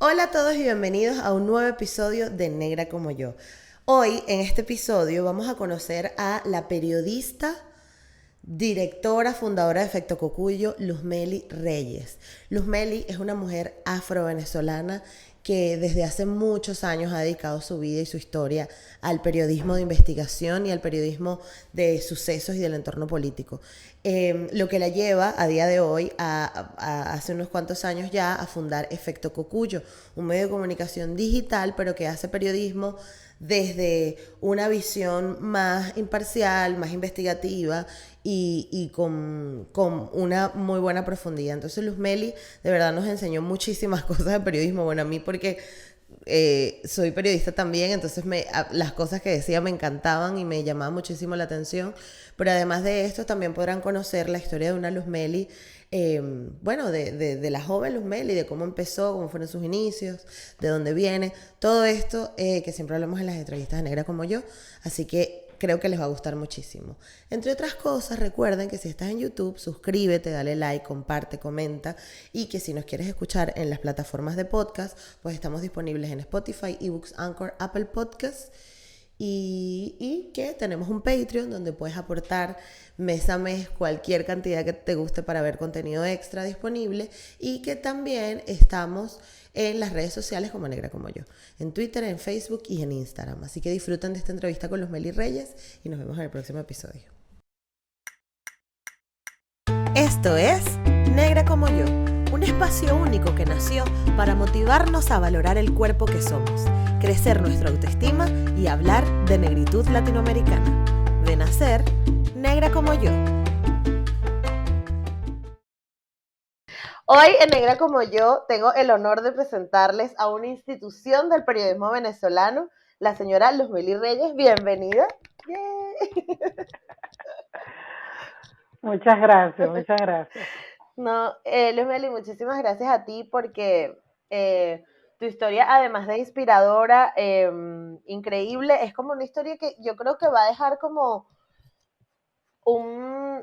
Hola a todos y bienvenidos a un nuevo episodio de Negra como yo. Hoy en este episodio vamos a conocer a la periodista, directora, fundadora de Efecto Cocuyo, Luzmeli Reyes. Luzmeli es una mujer afro-venezolana que desde hace muchos años ha dedicado su vida y su historia al periodismo de investigación y al periodismo de sucesos y del entorno político. Lo que la lleva a día de hoy, hace unos cuantos años ya, a fundar Efecto Cocuyo, un medio de comunicación digital, pero que hace periodismo desde una visión más imparcial, más investigativa y con una muy buena profundidad. Entonces Luzmeli de verdad nos enseñó muchísimas cosas de periodismo. Bueno, a mí porque soy periodista también, entonces las cosas que decía me encantaban y me llamaban muchísimo la atención. Pero además de esto, también podrán conocer la historia de una Luzmeli, bueno, de la joven Luzmeli, de cómo empezó, cómo fueron sus inicios, de dónde viene, todo esto que siempre hablamos en las entrevistas de Negra como yo. Así que creo que les va a gustar muchísimo. Entre otras cosas, recuerden que si estás en YouTube, suscríbete, dale like, comparte, comenta y que si nos quieres escuchar en las plataformas de podcast, pues estamos disponibles en Spotify, eBooks, Anchor, Apple Podcasts y que tenemos un Patreon donde puedes aportar mes a mes cualquier cantidad que te guste para ver contenido extra disponible y que también estamos en las redes sociales como Negra como yo, en Twitter, en Facebook y en Instagram. Así que disfruten de esta entrevista con Luzmeli Reyes y nos vemos en el próximo episodio. Esto es Negra como yo, un espacio único que nació para motivarnos a valorar el cuerpo que somos, crecer nuestra autoestima y hablar de negritud latinoamericana. De nacer, negra como yo. Hoy en Negra como yo tengo el honor de presentarles a una institución del periodismo venezolano, la señora Luzmeli Reyes. Bienvenida. Yay. Muchas gracias, muchas gracias. No, Luzmeli, muchísimas gracias a ti porque tu historia, además de inspiradora, increíble, es como una historia que yo creo que va a dejar como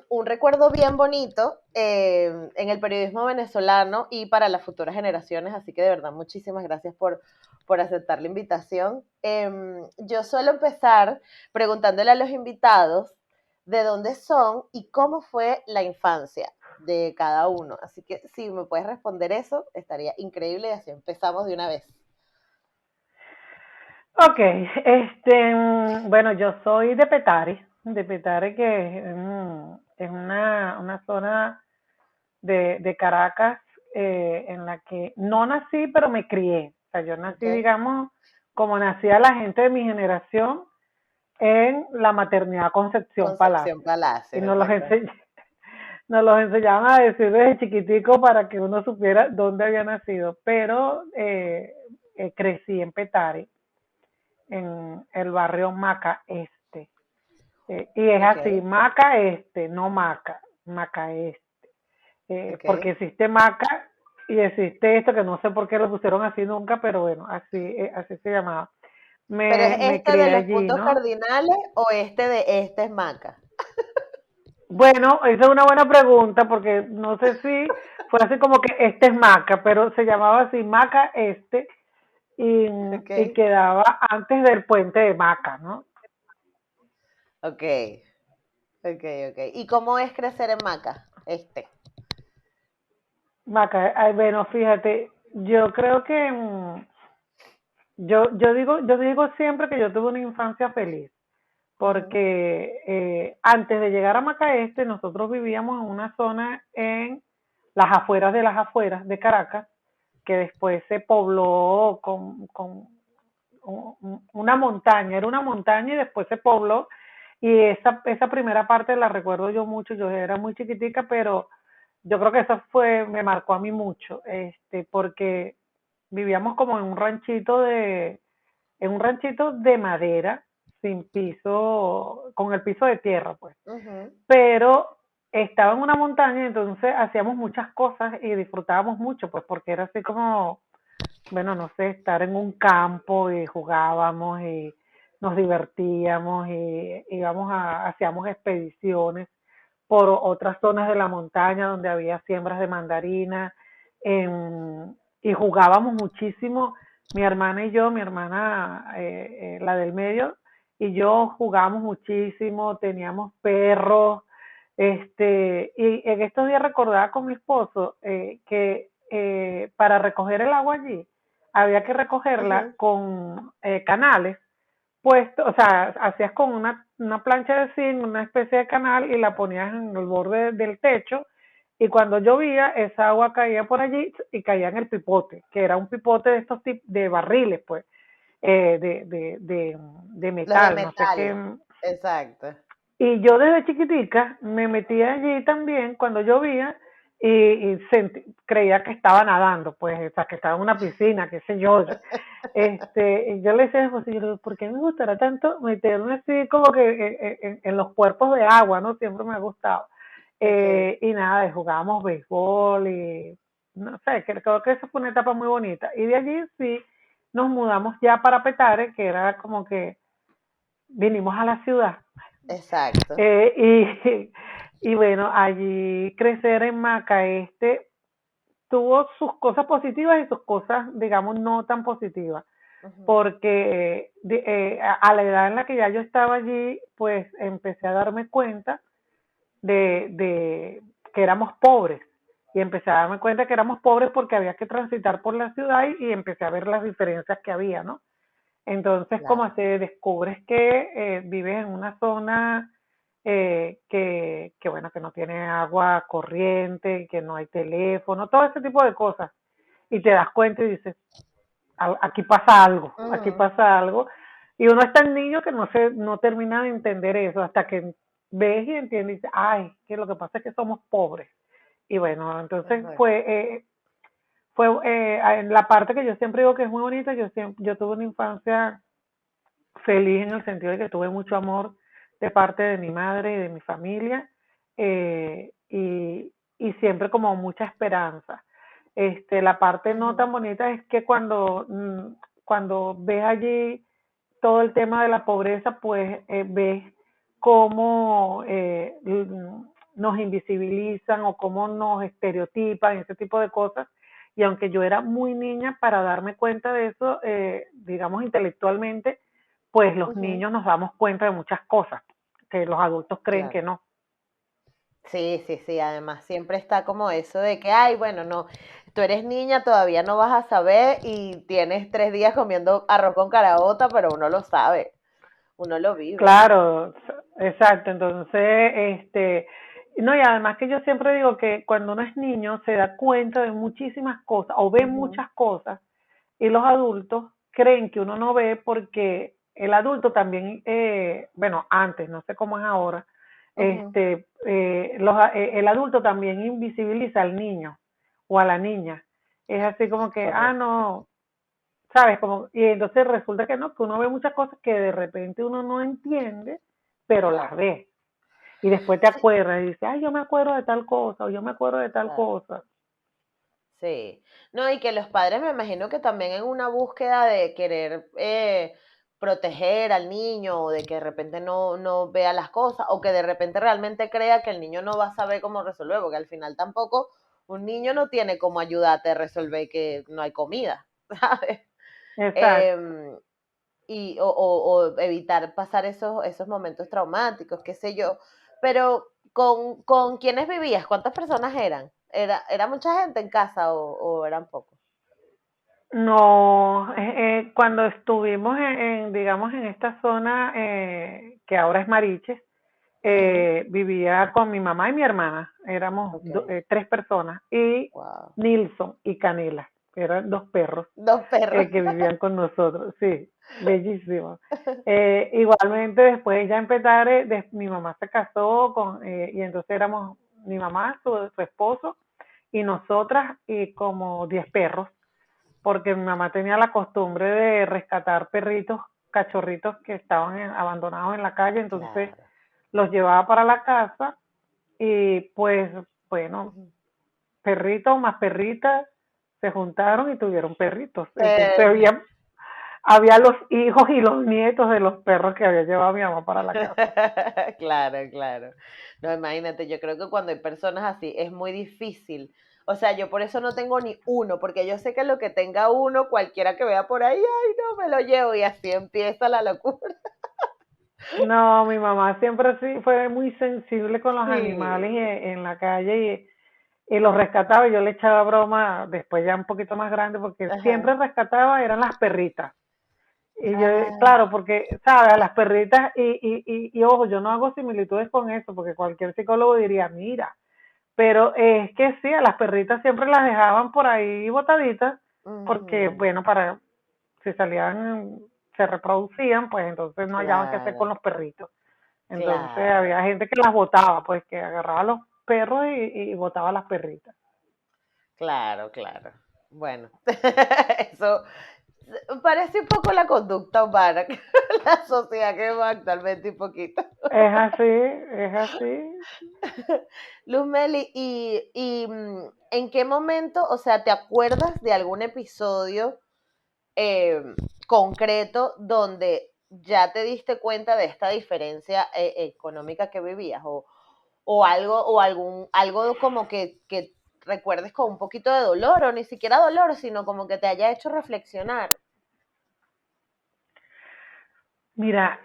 un recuerdo bien bonito en el periodismo venezolano y para las futuras generaciones, así que de verdad muchísimas gracias por aceptar la invitación. Yo suelo empezar preguntándole a los invitados de dónde son y cómo fue la infancia de cada uno, así que si me puedes responder eso, estaría increíble y así empezamos de una vez. Ok, bueno, yo soy de Petare que es una zona de Caracas en la que no nací, pero me crié. O sea, yo nací, Okay. digamos, como nacía la gente de mi generación en la maternidad Concepción Concepción Palacio. Y Palacios, nos los, exacto. nos los enseñaban a decir desde chiquitico para que uno supiera dónde había nacido. Pero crecí en Petare en el barrio Maca Este. Y es así, Okay, Maca Este, no Maca, Maca Este. Porque okay. existe Maca y existe esto que no sé por qué lo pusieron así nunca, pero bueno, así se llamaba. ¿Pero es Me este de crié los allí, puntos ¿no? cardinales o este de este es Maca? Bueno, esa es una buena pregunta porque no sé si fue así como que este es Maca, pero se llamaba así Maca Este Ok, y quedaba antes del puente de Maca, ¿no? ok, ok, ok. ¿Y cómo es crecer en Maca? Este. Maca, ay, bueno, fíjate, yo creo que yo digo siempre que yo tuve una infancia feliz, Ujú. porque antes de llegar a Macaeste, nosotros vivíamos en una zona en las afueras de Caracas, que después se pobló con una montaña, era una montaña y después se pobló, y esa primera parte la recuerdo yo mucho, yo era muy chiquitica, pero yo creo que eso me marcó a mí mucho, porque vivíamos como en un ranchito de madera, sin piso, con el piso de tierra, pues. Ujú. Pero estaba en una montaña, entonces hacíamos muchas cosas y disfrutábamos mucho, pues, porque era así como, bueno, no sé, estar en un campo y jugábamos y nos divertíamos y hacíamos expediciones por otras zonas de la montaña donde había siembras de mandarina. y jugábamos muchísimo, mi hermana y yo, mi hermana, la del medio, y yo jugábamos muchísimo, teníamos perros, y en estos días recordaba con mi esposo que para recoger el agua allí había que recogerla Ujú. con canales puesto, o sea, hacías con una plancha de zinc, una especie de canal y la ponías en el borde del techo y cuando llovía esa agua caía por allí y caía en el pipote, que era un pipote de estos tipos de barriles, pues, de Los de metal, no sé qué. metal. Exacto. Y yo desde chiquitica me metía allí también cuando llovía y creía que estaba nadando, pues, o sea, que estaba en una piscina, qué sé yo. Y yo le decía a José, yo le digo, ¿por qué me gustará tanto meterme así como que en los cuerpos de agua, ¿no? Siempre me ha gustado. Ok. Y nada, jugábamos béisbol y no sé, creo que esa fue una etapa muy bonita. Y de allí sí nos mudamos ya para Petare, que era como que vinimos a la ciudad Exacto. y bueno, allí crecer en Macaeste tuvo sus cosas positivas y sus cosas, digamos, no tan positivas, Ujú. porque a la edad en la que ya yo estaba allí, pues empecé a darme cuenta de que éramos pobres y empecé a darme cuenta que éramos pobres porque había que transitar por la ciudad y empecé a ver las diferencias que había, ¿no? Entonces, como Claro. se descubres que vives en una zona bueno, que no tiene agua corriente, que no hay teléfono, todo ese tipo de cosas. Y te das cuenta y dices, aquí Ujú. pasa algo. Y uno es tan niño que no termina de entender eso hasta que ves y entiendes y dices, ay, que lo que pasa es que somos pobres. Y bueno, entonces Exacto. fue en la parte que yo siempre digo que es muy bonita, yo tuve una infancia feliz en el sentido de que tuve mucho amor de parte de mi madre y de mi familia y siempre como mucha esperanza. La parte no Ujú. tan bonita es que cuando ves allí todo el tema de la pobreza, pues ves cómo nos invisibilizan o cómo nos estereotipan, ese tipo de cosas. Y aunque yo era muy niña para darme cuenta de eso, digamos intelectualmente, pues los Ujú. niños nos damos cuenta de muchas cosas que los adultos creen Claro. que no. Sí, sí, sí. Además, siempre está como eso de que, ay, bueno, no, tú eres niña, todavía no vas a saber y tienes 3 días comiendo arroz con caraota, pero uno lo sabe, uno lo vive. Claro, exacto. Entonces, no, y además que yo siempre digo que cuando uno es niño se da cuenta de muchísimas cosas o ve Ujú. muchas cosas y los adultos creen que uno no ve porque el adulto también, bueno, antes, no sé cómo es ahora, Ujú. el adulto también invisibiliza al niño o a la niña. Es así como que, ah, Correcto. no, ¿sabes? Como, y entonces resulta que no, que uno ve muchas cosas que de repente uno no entiende, pero las Claro. ve. Y después te Sí, acuerdas y dices, ay, yo me acuerdo de tal cosa, o yo me acuerdo de tal claro. cosa. Sí. No, y que los padres me imagino que también en una búsqueda de querer proteger al niño o de que de repente no vea las cosas o que de repente realmente crea que el niño no va a saber cómo resolver, porque al final tampoco un niño no tiene cómo ayudarte a resolver que no hay comida, ¿sabes? Exacto. Em, o evitar pasar esos momentos traumáticos, qué sé yo. Pero ¿con quiénes vivías? ¿Cuántas personas eran? ¿Era mucha gente en casa o eran pocos? No, cuando estuvimos digamos, en esta zona que ahora es Mariches, Ujú. vivía con mi mamá y mi hermana, éramos Ok, 3 personas, y wow. Nilson y Canela, que eran 2 perros Dos perros. que vivían con nosotros, sí, bellísimo. Igualmente después ya en Petare, mi mamá se casó y entonces éramos mi mamá, su esposo y nosotras y como 10 perros porque mi mamá tenía la costumbre de rescatar perritos, cachorritos que estaban abandonados en la calle, entonces Claro. los llevaba para la casa y pues bueno, Ujú. perritos más perritas se juntaron y tuvieron perritos. Entonces Eh, había los hijos y los nietos de los perros que había llevado mi mamá para la casa. Claro, claro. No, imagínate, yo creo que cuando hay personas así es muy difícil, O sea, yo por eso no tengo ni uno, porque yo sé que lo que tenga uno, cualquiera que vea por ahí, ay, no, me lo llevo y así empieza la locura. No, mi mamá siempre sí fue muy sensible con los animales Sí. en la calle y los rescataba y yo le echaba broma después ya un poquito más grande porque Ajá. siempre rescataba eran las perritas. Y yo, Ah, claro, porque, ¿sabes? A las perritas, y ojo, yo no hago similitudes con eso, porque cualquier psicólogo diría, mira, pero es que sí, a las perritas siempre las dejaban por ahí botaditas, porque, ujú, bueno, para, si salían, se reproducían, pues entonces no hallaban qué hacer con claro, los perritos. Entonces claro, había gente que las botaba, pues que agarraba a los perros y botaba a las perritas. claro, claro. Bueno, eso parece un poco la conducta humana, la sociedad que vemos actualmente un poquito. Es así, es así. Luz Meli, ¿en qué momento, o sea, te acuerdas de algún episodio eh, concreto donde ya te diste cuenta de esta diferencia económica que vivías? O algo, o algo como que recuerdes con un poquito de dolor, o ni siquiera dolor, sino como que te haya hecho reflexionar. Mira,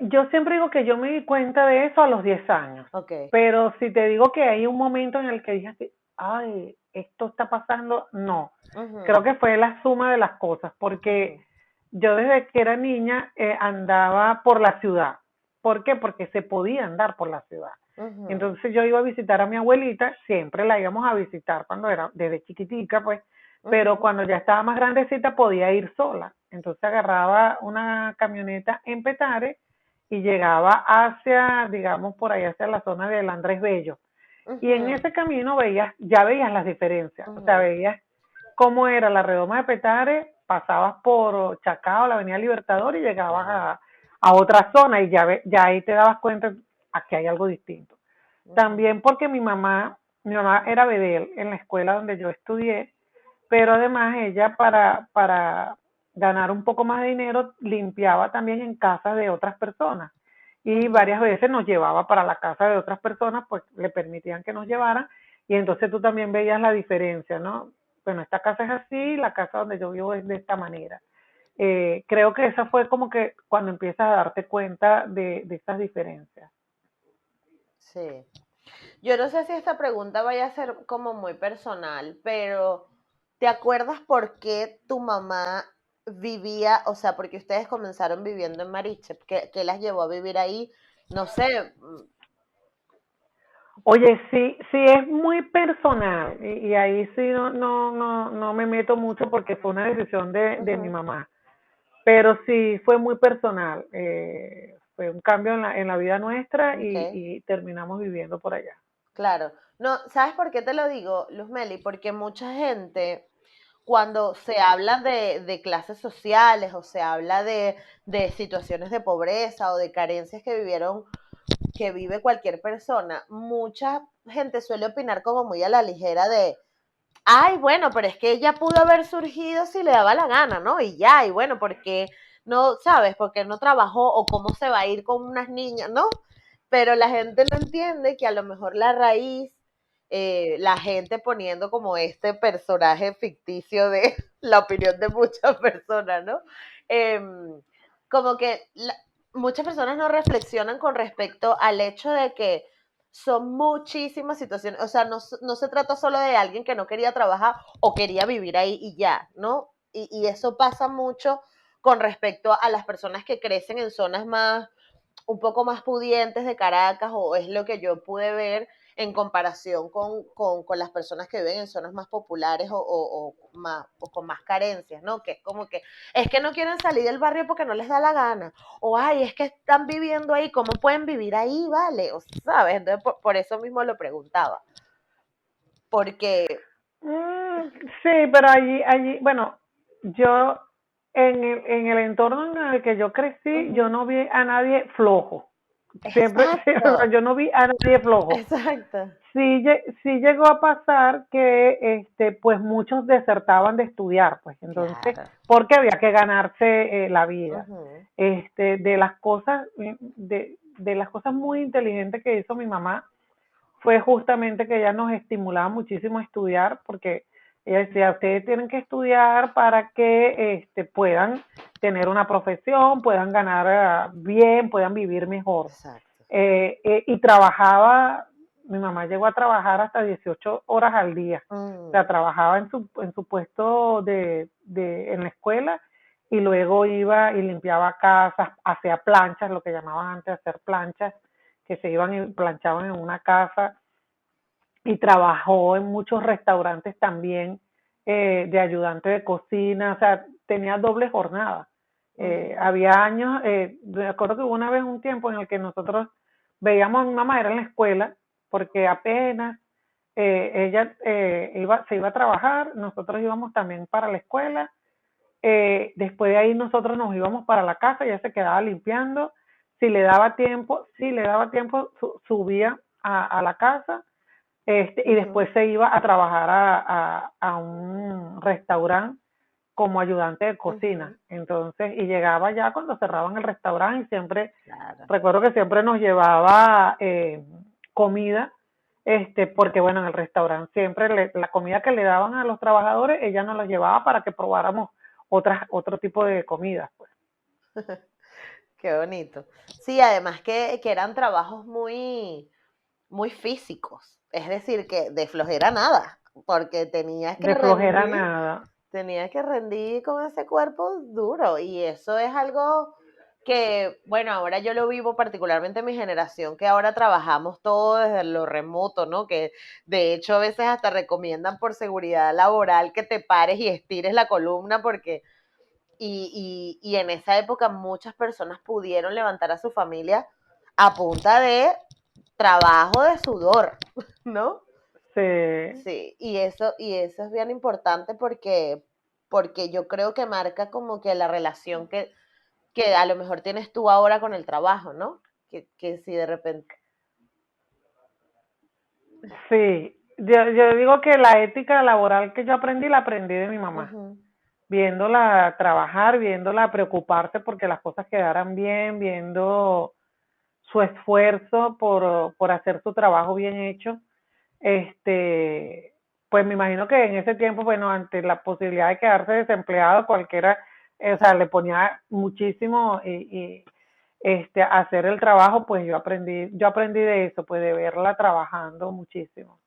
yo siempre digo que yo me di cuenta de eso a los 10 años, Ok. pero si te digo que hay un momento en el que dije así, ay, esto está pasando, no. Ujú, Creo que fue la suma de las cosas, porque ujú, yo desde que era niña andaba por la ciudad. ¿Por qué? Porque se podía andar por la ciudad. ujú, Entonces yo iba a visitar a mi abuelita, siempre la íbamos a visitar cuando era desde chiquitica, pues, pero ujú, cuando ya estaba más grandecita podía ir sola. Entonces agarraba una camioneta en Petare y llegaba hacia, digamos, por ahí hacia la zona del Andrés Bello. Y en ujú, ese camino ya veías las diferencias, o sea, ujú, veías cómo era la redoma de Petare, pasabas por Chacao, la Avenida Libertador y llegabas claro, a otra zona y ya ahí te dabas cuenta a que hay algo distinto. ujú, También porque mi mamá era bedel en la escuela donde yo estudié, pero además ella para ganar un poco más de dinero limpiaba también en casas de otras personas y ujú. varias veces nos llevaba para la casa de otras personas, pues le permitían que nos llevaran y entonces tú también veías la diferencia, ¿no? Bueno, esta casa es así, la casa donde yo vivo es de esta manera. Creo que esa fue como que cuando empiezas a darte cuenta de estas diferencias. Sí. Yo no sé si esta pregunta vaya a ser como muy personal, pero ¿te acuerdas por qué tu mamá vivía, o sea, porque ustedes comenzaron viviendo en Mariche? ¿Qué las llevó a vivir ahí? No sé. Oye, sí, sí es muy personal y ahí sí no me meto mucho porque fue una decisión de mi Ujú, mamá, pero sí fue muy personal, fue un cambio en la vida nuestra ok. y terminamos viviendo por allá. Claro. No, ¿sabes por qué te lo digo, Luz Meli? Porque mucha gente, cuando se habla de clases sociales o se habla de situaciones de pobreza o de carencias que vivieron, que vive cualquier persona, mucha gente suele opinar como muy a la ligera de, ay, bueno, pero es que ella pudo haber surgido si le daba la gana, ¿no? Y ya, y bueno, porque no, ¿sabes? Porque no trabajó o cómo se va a ir con unas niñas, ¿no? Pero la gente no entiende que a lo mejor la raíz, la gente poniendo como este personaje ficticio de la opinión de muchas personas, ¿no? Eh, como que muchas personas no reflexionan con respecto al hecho de que son muchísimas situaciones, o sea, no se trata solo de alguien que no quería trabajar o quería vivir ahí y ya, ¿no? Y eso pasa mucho con respecto a las personas que crecen en zonas más, un poco más pudientes de Caracas, o es lo que yo pude ver en comparación con las personas que viven en zonas más populares o con más carencias, ¿no? Que es como que, es que no quieren salir del barrio porque no les da la gana, o ay, es que están viviendo ahí, ¿cómo pueden vivir ahí, vale? O sabes, entonces por eso mismo lo preguntaba, porque, Mm, sí, pero bueno, yo en el entorno en el que yo crecí, yo uh-huh, no vi a nadie flojo. Siempre, sí, o sea, exacto, yo no vi a nadie flojo. exacto, Sí, sí llegó a pasar que, pues muchos desertaban de estudiar, pues entonces, claro, porque había que ganarse la vida. uh-huh, De las cosas muy inteligentes que hizo mi mamá fue justamente que ella nos estimulaba muchísimo a estudiar, porque ella decía, ustedes tienen que estudiar para que puedan tener una profesión, puedan ganar bien, puedan vivir mejor. Exacto. Y trabajaba, mi mamá llegó a trabajar hasta 18 horas al día. O sea, trabajaba en su puesto en la escuela, y luego iba y limpiaba casas, hacía planchas, lo que llamaban antes hacer planchas, que se iban y planchaban en una casa, y trabajó en muchos restaurantes también, de ayudante de cocina. O sea, tenía doble jornada. Había años, me acuerdo que hubo una vez un tiempo en el que nosotros veíamos a mi mamá, era en la escuela, porque apenas ella se iba a trabajar, nosotros íbamos también para la escuela. Después de ahí nosotros nos íbamos para la casa, ella se quedaba limpiando. Si le daba tiempo, subía a la casa, y después se iba a trabajar a un restaurante como ayudante de cocina. Entonces, y llegaba ya cuando cerraban el restaurante, y siempre, Claro. recuerdo que siempre nos llevaba comida, porque bueno, en el restaurante siempre la comida que le daban a los trabajadores, ella nos la llevaba para que probáramos otro tipo de comida, pues. Qué bonito. Sí, además que eran trabajos muy, muy físicos. Es decir, que de flojera nada, porque De flojera nada. tenías que rendir con ese cuerpo duro. Y eso es algo que, bueno, ahora yo lo vivo particularmente en mi generación, que ahora trabajamos todo desde lo remoto, ¿no? Que de hecho a veces hasta recomiendan por seguridad laboral que te pares y estires la columna porque y en esa época muchas personas pudieron levantar a su familia a punta de trabajo de sudor, ¿no? Sí. Sí, y eso es bien importante porque yo creo que marca como que la relación que a lo mejor tienes tú ahora con el trabajo, ¿no? Que si de repente. Sí, yo digo que la ética laboral que yo aprendí, la aprendí de mi mamá, Ujú. viéndola trabajar, viéndola preocuparse porque las cosas quedaran bien, viendo su esfuerzo por hacer su trabajo bien hecho. Pues me imagino que en ese tiempo, bueno, ante la posibilidad de quedarse desempleado, cualquiera, o sea, le ponía muchísimo, y hacer el trabajo. Pues yo aprendí de eso, pues de verla trabajando muchísimo.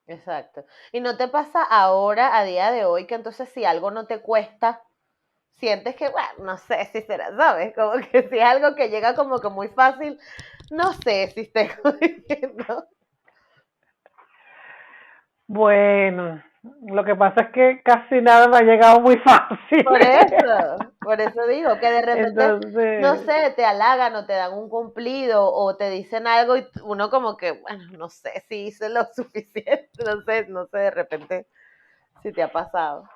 Exacto. ¿Y no te pasa ahora, a día de hoy, que entonces si algo no te cuesta, sientes que, bueno, no sé si será, ¿sabes? Como que si es algo que llega como que muy fácil, no sé si estoy diciendo. Bueno, lo que pasa es que casi nada me ha llegado muy fácil. Por eso digo que de repente, no Entonces, sé, te halagan o te dan un cumplido o te dicen algo y uno como que, bueno, no sé si hice lo suficiente, no sé de repente si te ha pasado.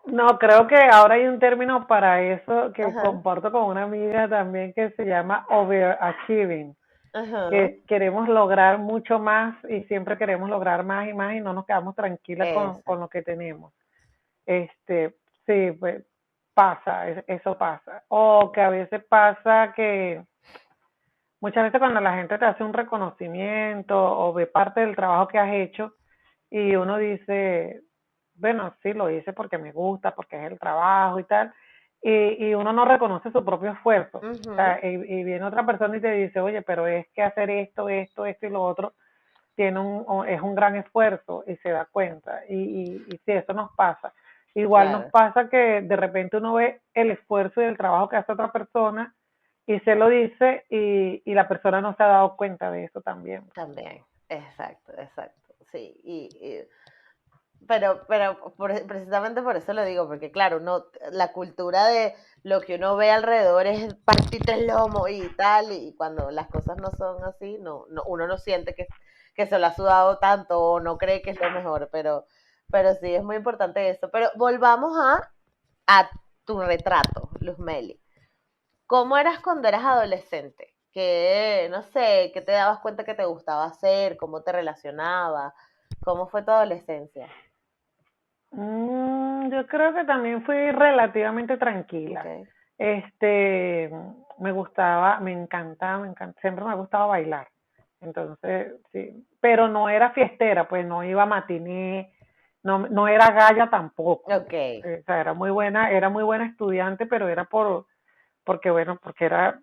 no, creo que ahora hay un término para eso que Ajá, comparto con una amiga también, que se llama overachieving, ajá, que queremos lograr mucho más y siempre queremos lograr más y más, y no nos quedamos tranquilas con exacto, lo que tenemos. Sí, pues pasa, eso pasa. O que a veces pasa que muchas veces cuando la gente te hace un reconocimiento o ve parte del trabajo que has hecho, y uno dice, bueno, sí, lo hice porque me gusta, porque es el trabajo y tal, y uno no reconoce su propio esfuerzo. O sea, ujú, y viene otra persona y te dice, oye, pero es que hacer esto y lo otro es un gran esfuerzo, y se da cuenta. Y sí, eso nos pasa. Igual nos claro, pasa que de repente uno ve el esfuerzo y el trabajo que hace otra persona y se lo dice, y la persona no se ha dado cuenta de eso también. también, exacto, sí, pero precisamente por eso lo digo, porque claro, la cultura de lo que uno ve alrededor es partite el lomo y tal, y cuando las cosas no son así, uno no siente que se lo ha sudado tanto o no cree que es lo mejor, pero sí es muy importante eso. Pero volvamos a tu retrato, Luz Meli. ¿Cómo eras cuando eras adolescente? ¿Qué, no sé, qué te dabas cuenta que te gustaba hacer? ¿Cómo te relacionabas? ¿Cómo fue tu adolescencia? Yo creo que también fui relativamente Ok. tranquila. Me gustaba, me encantaba, siempre me ha gustado bailar. Entonces, sí, pero no era fiestera, pues no iba a matiné, no era galla tampoco. Ok. O sea, era muy buena estudiante, pero era porque era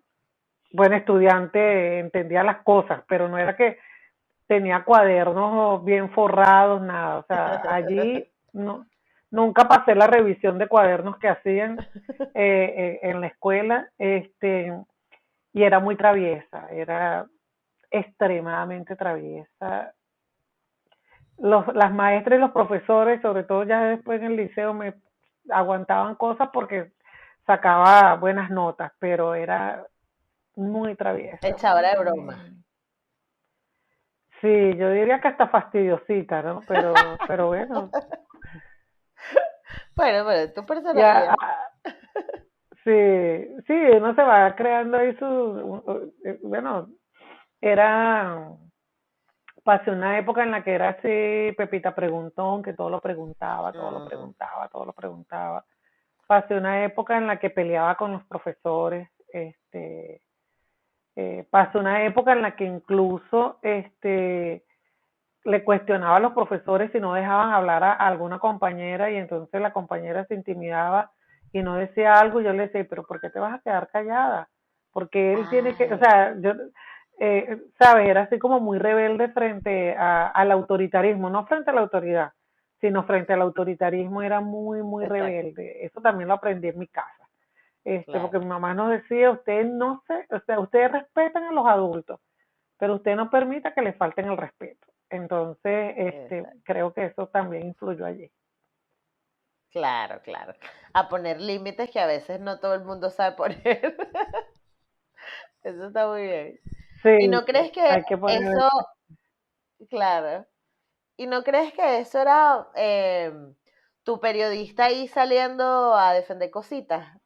buena estudiante, entendía las cosas, pero no era que tenía cuadernos bien forrados, nada. O sea, allí no, nunca pasé la revisión de cuadernos que hacían en la escuela, y era muy traviesa, era extremadamente traviesa. Las maestras y los profesores, sobre todo ya después en el liceo, me aguantaban cosas porque sacaba buenas notas, pero era muy traviesa, Echadora de broma. sí, yo diría que hasta fastidiosita, ¿no? Pero bueno, Bueno, pero tu ya, personalidad. sí, sí, uno se va creando ahí bueno, era, pasé una época en la que era así, Pepita Preguntón, que todo lo preguntaba, todo lo Mm, preguntaba, todo lo preguntaba. Pasé una época en la que peleaba con los profesores, pasé una época en la que incluso, le cuestionaba a los profesores si no dejaban hablar a alguna compañera y entonces la compañera se intimidaba y no decía algo y yo le decía, pero ¿por qué te vas a quedar callada? Porque él tiene que, o ay, sea, yo, sabes, era así como muy rebelde frente al autoritarismo, no frente a la autoridad, sino frente al autoritarismo era muy, muy exacto, rebelde. Eso también lo aprendí en mi casa. Porque claro. mi mamá nos decía, ustedes no se, o sea, ustedes respetan a los adultos, pero usted no permita que le falten el respeto. Entonces, Exacto. creo que eso también influyó allí. Claro, claro. A poner límites que a veces no todo el mundo sabe poner. Eso está muy bien. ¿Y Sí, no crees que hay que poner, eso, claro, y no crees que eso era tu periodista ahí saliendo a defender cositas?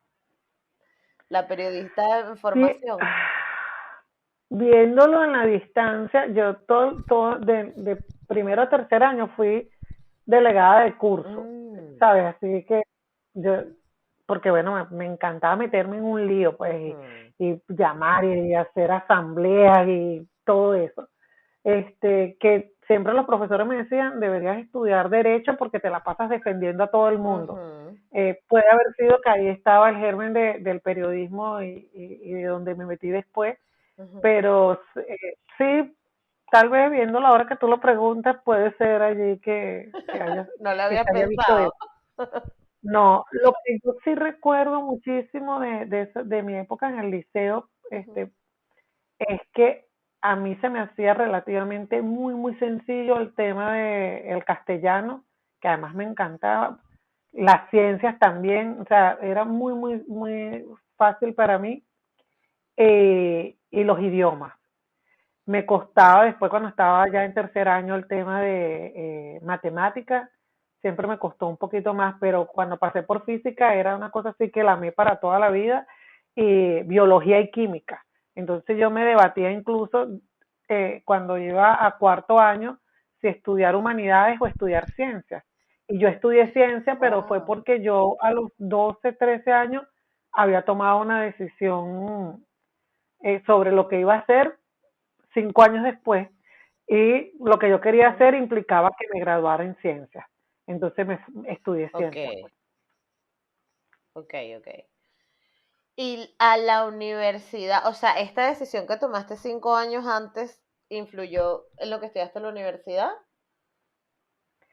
La periodista de sí, información. viéndolo en la distancia, yo todo de primero a tercer año fui delegada de curso, Mm, ¿sabes? Así que yo, porque bueno, me encantaba meterme en un lío, pues, mm, y llamar y hacer asambleas y todo eso. Que siempre los profesores me decían, deberías estudiar derecho porque te la pasas defendiendo a todo el mundo. ujú, Puede haber sido que ahí estaba el germen del periodismo y de donde me metí después, ujú. pero sí, tal vez viéndolo ahora que tú lo preguntas, puede ser allí No lo que había se haya visto pensado. eso. No, lo que yo sí recuerdo muchísimo de mi época en el liceo, Ujú. es que a mí se me hacía relativamente muy, muy sencillo el tema del castellano, que además me encantaba, las ciencias también, o sea, era muy, muy, muy fácil para mí, y los idiomas. Me costaba después cuando estaba ya en tercer año el tema de matemáticas, siempre me costó un poquito más, pero cuando pasé por física era una cosa así que la amé para toda la vida, y biología y química. Entonces yo me debatía incluso cuando iba a cuarto año si estudiar humanidades o estudiar ciencias. Y yo estudié ciencia, pero fue Wow. porque yo a los 12 13 años había tomado una decisión sobre lo que iba a hacer 5 años después, y lo que yo quería Ujú. hacer implicaba que me graduara en ciencias. Entonces estudié Ok, ciencias, pues. ok, ok. Y a la universidad, o sea, esta decisión que tomaste 5 años antes, ¿influyó en lo que estudiaste en la universidad?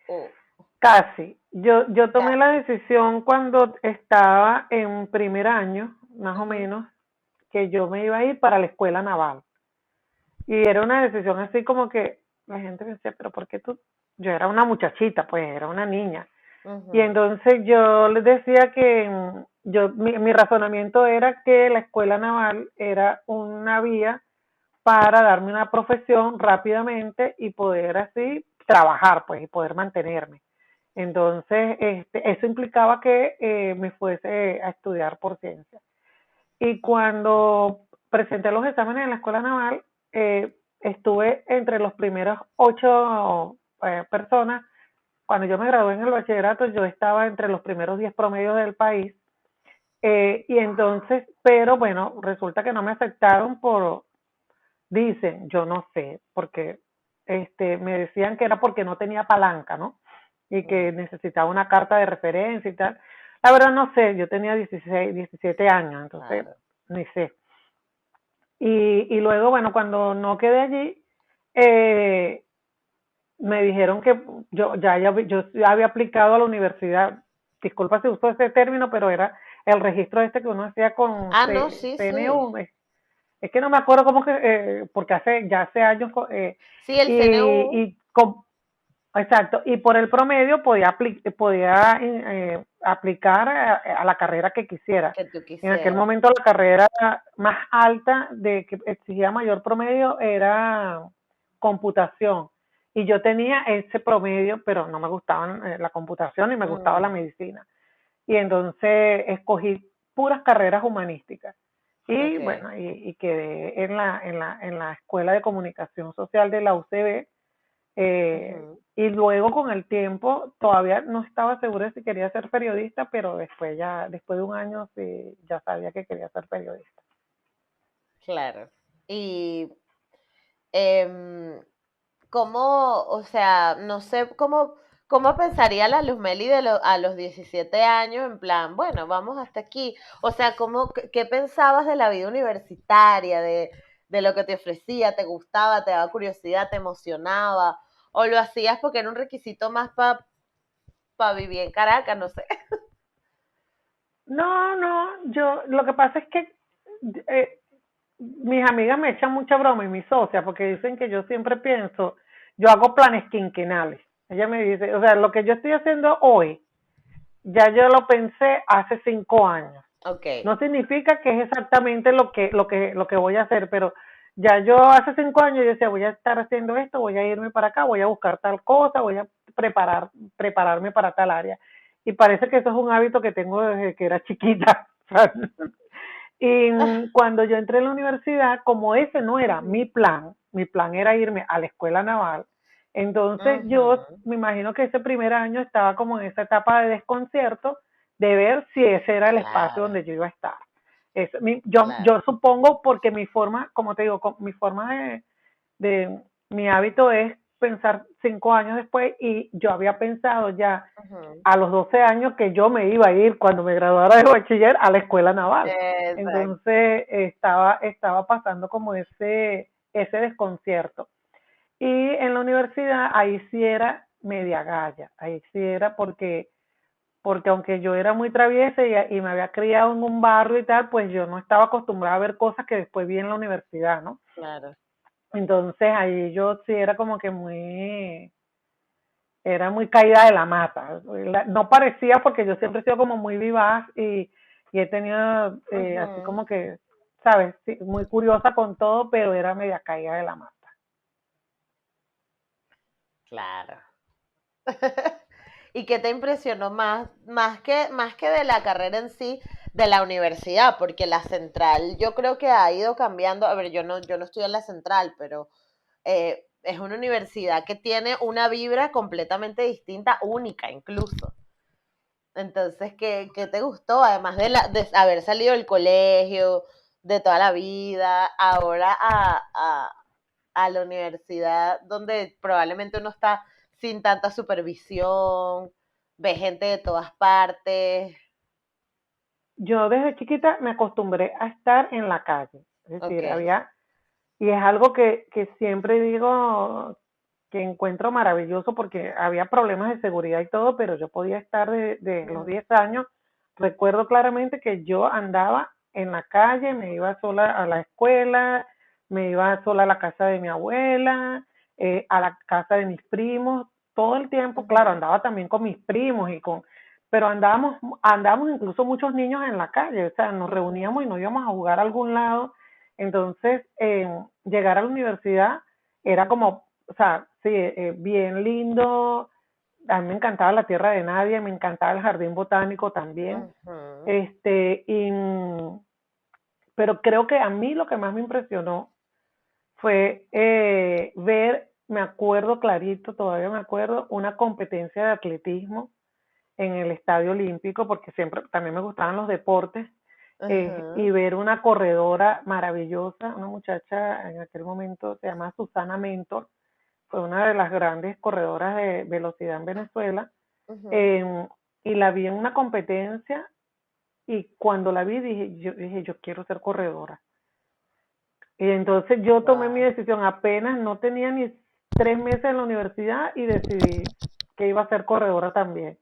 O Casi. Yo tomé casi. la decisión cuando estaba en primer año, más o Ujú, menos, que yo me iba a ir para la escuela naval. Y era una decisión así como que la gente me decía, pero ¿por qué tú? Yo era una muchachita, pues era una niña. Y ujú. entonces yo les decía que mi razonamiento era que la escuela naval era una vía para darme una profesión rápidamente y poder así trabajar, pues, y poder mantenerme. Entonces, eso implicaba que me fuese a estudiar por ciencia. Y cuando presenté los exámenes en la escuela naval, estuve entre los primeros 8 personas. Cuando yo me gradué en el bachillerato, yo estaba entre los primeros 10 promedios del país. Y entonces, pero bueno, resulta que no me aceptaron Dicen, yo no sé, porque me decían que era porque no tenía palanca, ¿no? Y que necesitaba una carta de referencia y tal. La verdad no sé, yo tenía 16, 17 años, entonces Claro. ni sé. Y luego, bueno, cuando no quedé allí, eh, me dijeron que yo ya había aplicado a la universidad. Disculpa si uso ese término, pero era el registro este que uno hacía con Ah, no, sí, sí. CNU. Es que no me acuerdo cómo que, porque ya hace años, Sí, el y, CNU y con, exacto, y por el promedio podía aplicar a la carrera que quisiera. que tú En aquel quisieras. momento la carrera más alta de que exigía mayor promedio era computación. Y yo tenía ese promedio, pero no me gustaba la computación y me gustaba la Mm, medicina. Y entonces escogí puras carreras humanísticas. Y ok. bueno, y quedé en la Escuela de Comunicación Social de la UCB. Ujú. Y luego con el tiempo todavía no estaba segura de si quería ser periodista, pero después de un año sí, ya sabía que quería ser periodista. Claro. Y em, ¿cómo, o sea, no sé cómo pensaría la Luzmeli a los 17 años, en plan, bueno, vamos hasta aquí? O sea, qué pensabas de la vida universitaria, de lo que te ofrecía, te gustaba, te daba curiosidad, te emocionaba? ¿O lo hacías porque era un requisito más para vivir en Caracas? No sé. No, no, lo que pasa es que eh, mis amigas me echan mucha broma y mi socia, porque dicen que yo siempre pienso, yo hago planes quinquenales. Ella me dice, o sea, lo que yo estoy haciendo hoy, ya yo lo pensé hace 5 años. Ok, No significa que es exactamente lo que voy a hacer, pero ya yo hace 5 años yo decía, voy a estar haciendo esto, voy a irme para acá, voy a buscar tal cosa, voy a prepararme para tal área. Y parece que eso es un hábito que tengo desde que era chiquita. Y cuando yo entré en la universidad, como ese no era mi plan era irme a la escuela naval, entonces yo ujú, me imagino que ese primer año estaba como en esa etapa de desconcierto de ver si ese era el espacio claro, donde yo iba a estar. claro. Yo supongo porque mi forma, como te digo, mi forma mi hábito es pensar 5 años después y yo había pensado ya Ujú, a los 12 años que yo me iba a ir cuando me graduara de bachiller a la escuela naval. exacto. Entonces estaba pasando como ese desconcierto. Y en la universidad ahí sí era media galla, ahí sí era porque aunque yo era muy traviesa y me había criado en un barrio y tal, pues yo no estaba acostumbrada a ver cosas que después vi en la universidad, ¿no? Claro. Entonces ahí yo sí era como que era muy caída de la mata. No parecía porque yo siempre he sido como muy vivaz y he tenido así Ujú, como que, ¿sabes? Sí, muy curiosa con todo, pero era media caída de la mata. claro. ¿Y qué te impresionó más que de la carrera en sí, de la universidad? Porque la central yo creo que ha ido cambiando. A ver, yo no estoy en la central, pero es una universidad que tiene una vibra completamente distinta, única incluso. Entonces, ¿qué te gustó? Además de haber salido del colegio, de toda la vida, ahora a la universidad donde probablemente uno está sin tanta supervisión, ve gente de todas partes. Yo desde chiquita me acostumbré a estar en la calle. Es Ok. decir, y es algo que siempre digo que encuentro maravilloso porque había problemas de seguridad y todo, pero yo podía estar de los Ujú, 10 años. Recuerdo claramente que yo andaba en la calle, me iba sola a la escuela, me iba sola a la casa de mi abuela, a la casa de mis primos, todo el tiempo, claro, ujú. andaba también con mis primos pero andábamos incluso muchos niños en la calle, o sea, nos Ujú. reuníamos y nos íbamos a jugar a algún lado. Entonces, llegar a la universidad era como, o sea, sí, bien lindo. A mí me encantaba la tierra de nadie, me encantaba el jardín botánico también. Ujú. Este, y, pero creo que a mí lo que más me impresionó fue ver, me acuerdo clarito, todavía me acuerdo, una competencia de atletismo en el Estadio Olímpico, porque siempre también me gustaban los deportes, y ver una corredora maravillosa, una muchacha en aquel momento se llama Susana Mentor, fue una de las grandes corredoras de velocidad en Venezuela, y la vi en una competencia y cuando la vi dije, yo quiero ser corredora. Y entonces yo tomé mi decisión, apenas no tenía ni 3 meses en la universidad y decidí que iba a ser corredora también.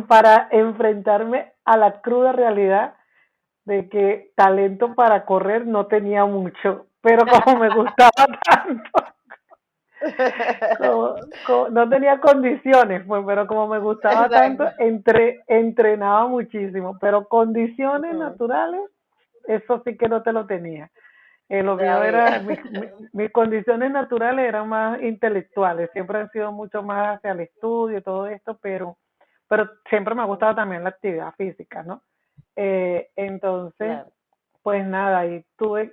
Para enfrentarme a la cruda realidad de que talento para correr no tenía mucho, pero como me gustaba tanto, no tenía condiciones, pues, pero como me gustaba tanto, Exacto. entrenaba muchísimo, pero condiciones naturales, eso sí que no te lo tenía. Lo mío Sabía. era, mis condiciones naturales eran más intelectuales, siempre han sido mucho más hacia el estudio y todo esto, pero siempre me ha gustado también la actividad física, ¿no? Entonces, Claro. pues nada, y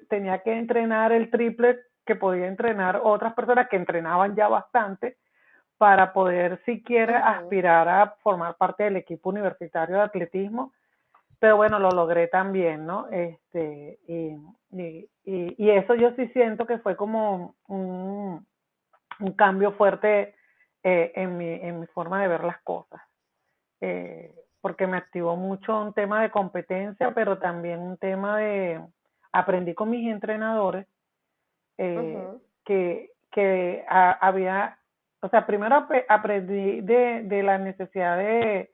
tenía que entrenar el triple que podía entrenar otras personas que entrenaban ya bastante para poder siquiera aspirar a formar parte del equipo universitario de atletismo, pero bueno, lo logré también, ¿no? Y eso yo sí siento que fue como un cambio fuerte en mi forma de ver las cosas, porque me activó mucho un tema de competencia, pero también un tema aprendí con mis entrenadores había, o sea, primero aprendí de la necesidad de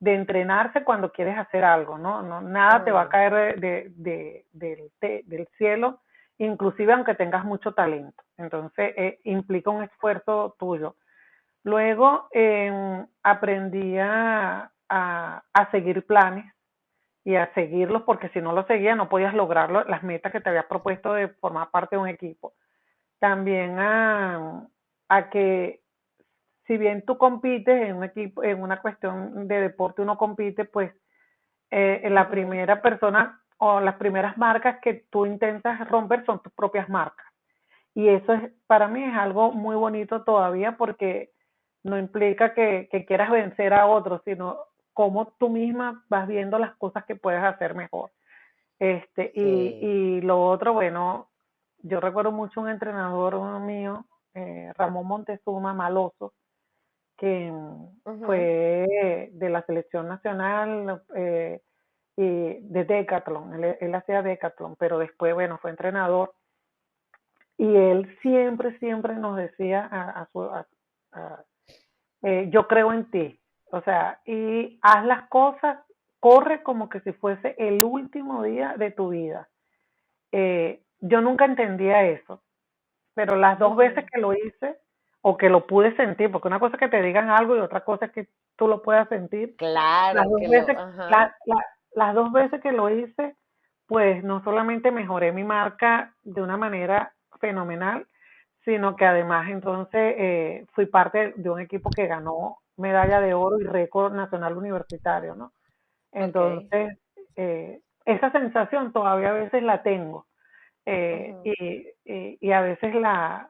entrenarse cuando quieres hacer algo, ¿no? Nada te va a caer del cielo, inclusive aunque tengas mucho talento. Entonces, implica un esfuerzo tuyo. Luego aprendí a seguir planes y a seguirlos, porque si no los seguías no podías lograr las metas que te habías propuesto de formar parte de un equipo. También a que si bien tú compites en un equipo, en una cuestión de deporte, uno compite, pues la primera persona o las primeras marcas que tú intentas romper son tus propias marcas. Y eso para mí es algo muy bonito todavía, porque no implica que quieras vencer a otros, sino cómo tú misma vas viendo las cosas que puedes hacer mejor. Sí. Y lo otro, bueno, yo recuerdo mucho un entrenador mío, Ramón Montezuma Maloso, que fue de la selección nacional y de Decathlon, él hacía Decathlon, pero después, bueno, fue entrenador, y él siempre, siempre nos decía yo creo en ti, o sea, y haz las cosas, corre como que si fuese el último día de tu vida. Yo nunca entendía eso, pero las 2 veces que lo hice, o que lo pude sentir, porque una cosa es que te digan algo y otra cosa es que tú lo puedas sentir, las Claro dos que lo, veces, las 2 veces que lo hice, pues no solamente mejoré mi marca de una manera fenomenal, sino que además entonces fui parte de un equipo que ganó medalla de oro y récord nacional universitario, ¿no? ok. Entonces, esa sensación todavía a veces la tengo, y a veces la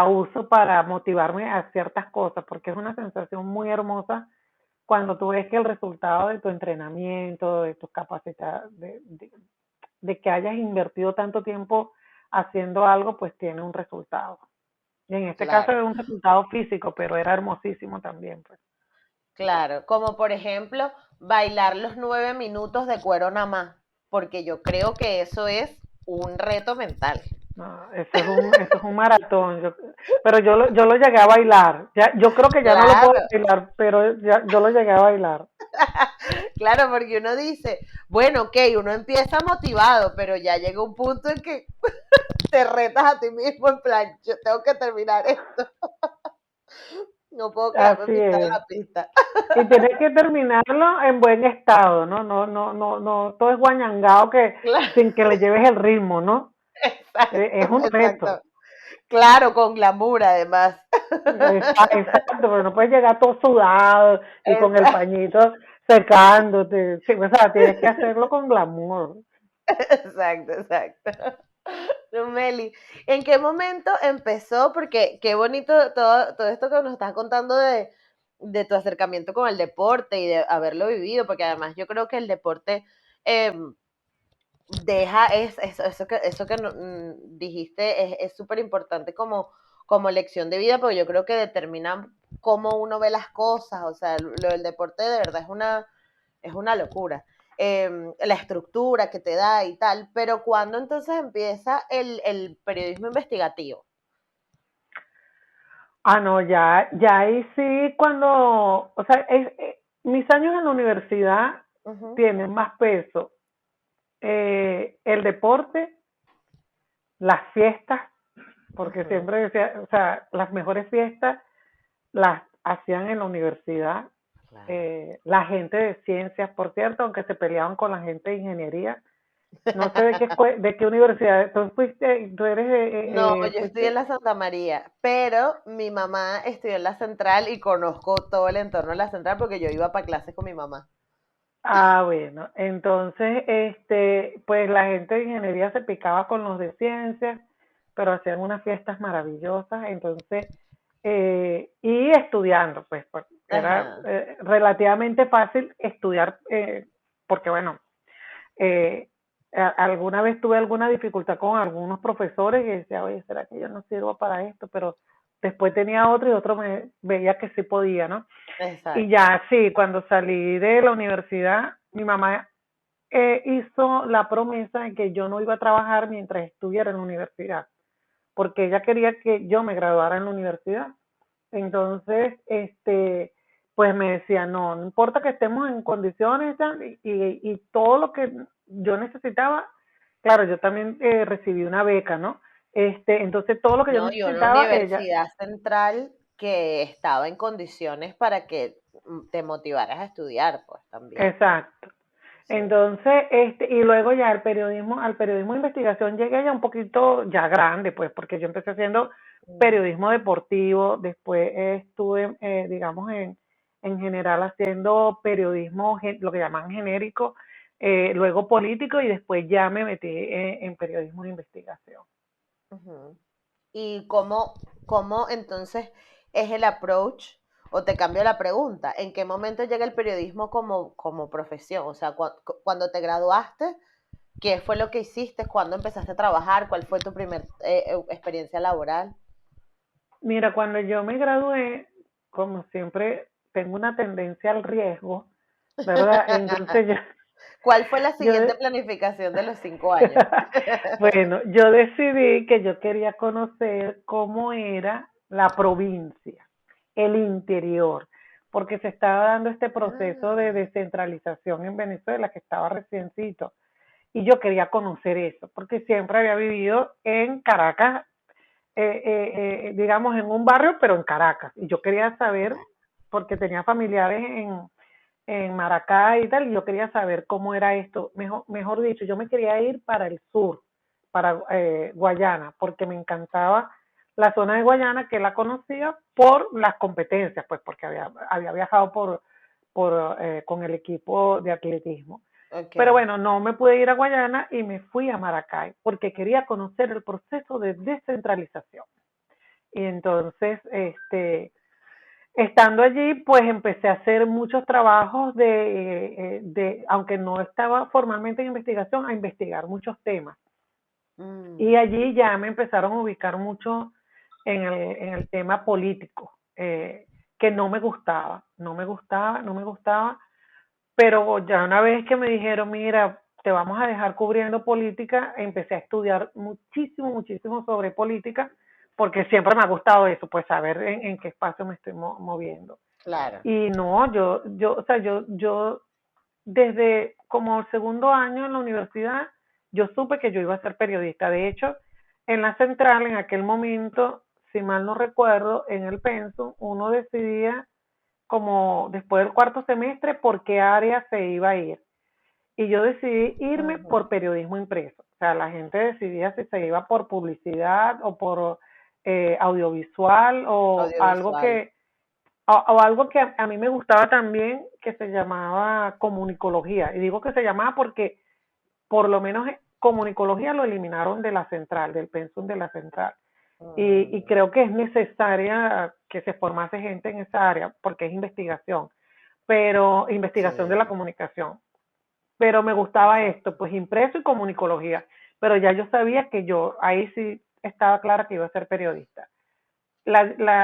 uso para motivarme a ciertas cosas, porque es una sensación muy hermosa cuando tú ves que el resultado de tu entrenamiento, de tus capacidades, de que hayas invertido tanto tiempo haciendo algo, pues tiene un resultado. Y en este caso Claro, es un resultado físico, pero era hermosísimo también, pues. claro. Como por ejemplo, bailar los 9 minutos de cuero nada más, porque yo creo que eso es un reto mental. No, eso es un maratón. Pero yo lo llegué a bailar. Yo creo que ya no lo puedo Claro, bailar, pero yo lo llegué a bailar. claro, porque uno dice, bueno, ok, uno empieza motivado, pero ya llega un punto en que te retas a ti mismo en plan, yo tengo que terminar esto, no puedo quedarme en Así mitad de es. la pista. Y tienes que terminarlo en buen estado, ¿no? No, no, no, no, todo es guañangao Claro, sin que le lleves el ritmo, ¿no? exacto, Es un reto. exacto. Claro, con glamour además. Exacto, pero no puedes llegar todo sudado y con el pañito secándote. Sí, o sea, tienes que hacerlo con glamour. Exacto, exacto. No, Meli, ¿en qué momento empezó? Porque qué bonito todo esto que nos estás contando de tu acercamiento con el deporte y de haberlo vivido, porque además yo creo que el deporte eh, eso que dijiste es súper importante como lección de vida, porque yo creo que determina cómo uno ve las cosas, o sea, lo del deporte de verdad es una locura. La estructura que te da y tal, pero ¿cuándo entonces empieza el periodismo investigativo? Ah, no, ya ahí sí, cuando, o sea, mis años en la universidad Ujú, tienen más peso el deporte, las fiestas, porque ujú, siempre decía, o sea, las mejores fiestas las hacían en la universidad, claro. la gente de ciencias, por cierto, aunque se peleaban con la gente de ingeniería, no sé de qué universidad, tú eres, No, yo estoy en fuiste. la Santa María, pero mi mamá estudió en la Central y conozco todo el entorno de la Central porque yo iba para clases con mi mamá. Ah, bueno, entonces, pues la gente de ingeniería se picaba con los de ciencias, pero hacían unas fiestas maravillosas, entonces, y estudiando, pues, era Ajá. relativamente fácil estudiar, porque bueno, eh, alguna vez tuve alguna dificultad con algunos profesores y decía, oye, ¿será que yo no sirvo para esto? Pero después tenía otro y otro me veía que sí podía, ¿no? Y Exacto. ya, sí, cuando salí de la universidad, mi mamá hizo la promesa de que yo no iba a trabajar mientras estuviera en la universidad, porque ella quería que yo me graduara en la universidad. Entonces, pues me decía, no, no importa que estemos en condiciones y todo lo que yo necesitaba, claro, yo también recibí una beca, ¿no? Entonces todo lo que yo No, y una necesitaba, ella, universidad central que estaba en condiciones para que te motivaras a estudiar, pues también. exacto. Sí. Entonces, y luego ya al periodismo de investigación llegué ya un poquito ya grande, pues, porque yo empecé haciendo Mm, periodismo deportivo, después estuve, digamos, en general haciendo periodismo, lo que llaman genérico, luego político y después ya me metí en periodismo de investigación. ujú. ¿Y cómo entonces es el approach? O te cambio la pregunta, ¿en qué momento llega el periodismo como profesión? O sea, cuando te graduaste, ¿qué fue lo que hiciste? ¿Cuándo empezaste a trabajar? ¿Cuál fue tu primer experiencia laboral? Mira, cuando yo me gradué, como siempre, tengo una tendencia al riesgo, ¿verdad? Entonces ¿Cuál fue la yo, siguiente planificación de los 5 años? bueno, yo decidí que yo quería conocer cómo era la provincia, el interior, porque se estaba dando este proceso de Ah, descentralización en Venezuela que estaba reciencito y yo quería conocer eso, porque siempre había vivido en Caracas, digamos en un barrio, pero en Caracas, y yo quería saber, porque tenía familiares en Maracay y tal, y yo quería saber cómo era esto. Mejor dicho, yo me quería ir para el sur, para Guayana, porque me encantaba la zona de Guayana, que la conocía por las competencias, pues porque había viajado con el equipo de atletismo. ok. Pero bueno, no me pude ir a Guayana y me fui a Maracay, porque quería conocer el proceso de descentralización. Y entonces, estando allí, pues empecé a hacer muchos trabajos aunque no estaba formalmente en investigación, a investigar muchos temas. Mm, Y allí ya me empezaron a ubicar mucho en el tema político, que no me gustaba, no me gustaba, pero ya una vez que me dijeron, mira, te vamos a dejar cubriendo política, empecé a estudiar muchísimo, muchísimo sobre política, porque siempre me ha gustado eso, pues saber en qué espacio me estoy moviendo. claro. Y no, o sea, yo desde como el segundo año en la universidad, yo supe que yo iba a ser periodista. De hecho, en la central, en aquel momento, si mal no recuerdo, en el pensum, uno decidía como después del cuarto semestre por qué área se iba a ir. Y yo decidí irme por Ujú. periodismo impreso. O sea, la gente decidía si se iba por publicidad o por audiovisual Audiovisual. o algo que a mí me gustaba también, que se llamaba comunicología. Y digo que se llamaba porque por lo menos comunicología lo eliminaron de la central, del pensum de la central. y Mm, creo que es necesaria que se formase gente en esa área porque es investigación, pero investigación de la sí, comunicación. Pero me gustaba esto, exacto. pues impreso y comunicología, pero ya yo sabía que yo ahí sí estaba clara que iba a ser periodista.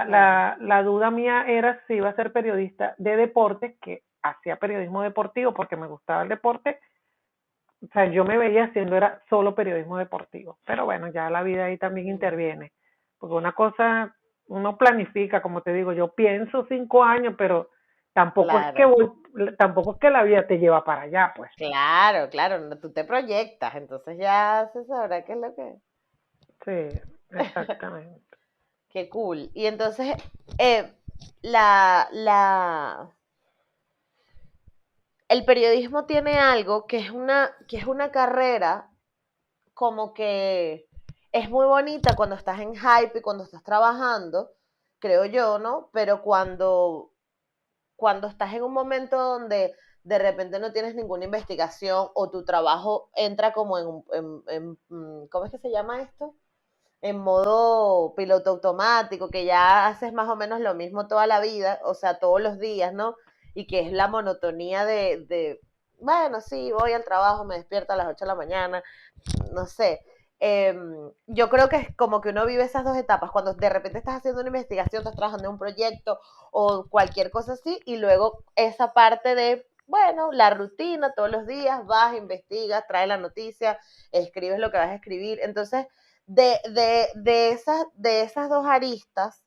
Claro. La duda mía era si iba a ser periodista de deportes, que hacía periodismo deportivo porque me gustaba el deporte. O sea, yo me veía haciendo era solo periodismo deportivo. Pero bueno, ya la vida ahí también Mm, interviene. Porque una cosa, uno planifica, como te digo, yo pienso 5 años, pero claro, tampoco es que la vida te lleva para allá, pues. claro, claro, no, tú te proyectas, entonces ya se sabrá qué es lo que... Sí, exactamente. Qué cool. Y entonces, eh, la, la, el periodismo tiene algo que es una carrera como que es muy bonita cuando estás en hype y cuando estás trabajando, creo yo, ¿no? Pero cuando estás en un momento donde de repente no tienes ninguna investigación o tu trabajo entra como ¿cómo es que se llama esto? En modo piloto automático, que ya haces más o menos lo mismo toda la vida, o sea, todos los días, ¿no? Y que es la monotonía bueno, sí, voy al trabajo, me despierto a las 8 de la mañana, no sé. Yo creo que es como que uno vive esas dos etapas, cuando de repente estás haciendo una investigación, estás trabajando en un proyecto o cualquier cosa así, y luego esa parte de, bueno, la rutina, todos los días vas, investigas, traes la noticia, escribes lo que vas a escribir. Entonces, de esas dos aristas,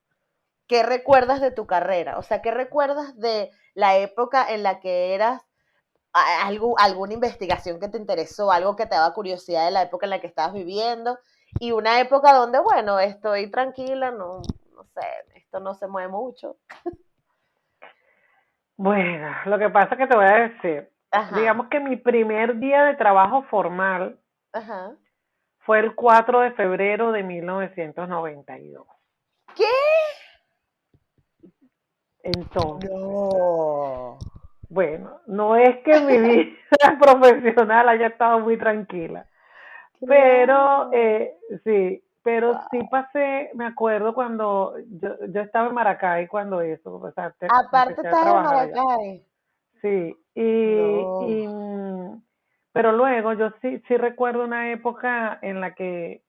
¿qué recuerdas de tu carrera? O sea, ¿qué recuerdas de la época en la que eras alguna investigación que te interesó, algo que te daba curiosidad de la época en la que estabas viviendo y una época donde, bueno, estoy tranquila, no sé, esto no se mueve mucho? Bueno, lo que pasa es que te voy a decir, Ajá, digamos que mi primer día de trabajo formal ajá. fue el 4 de febrero de 1992. ¿Qué? Entonces, No. bueno, no es que mi vida profesional haya estado muy tranquila, pero Claro. pero sí Wow. pasé, me acuerdo cuando yo estaba en Maracay cuando eso, o sea, Aparte empecé a estás en trabajar allá. Maracay. Sí, No. pero luego yo sí recuerdo una época en la que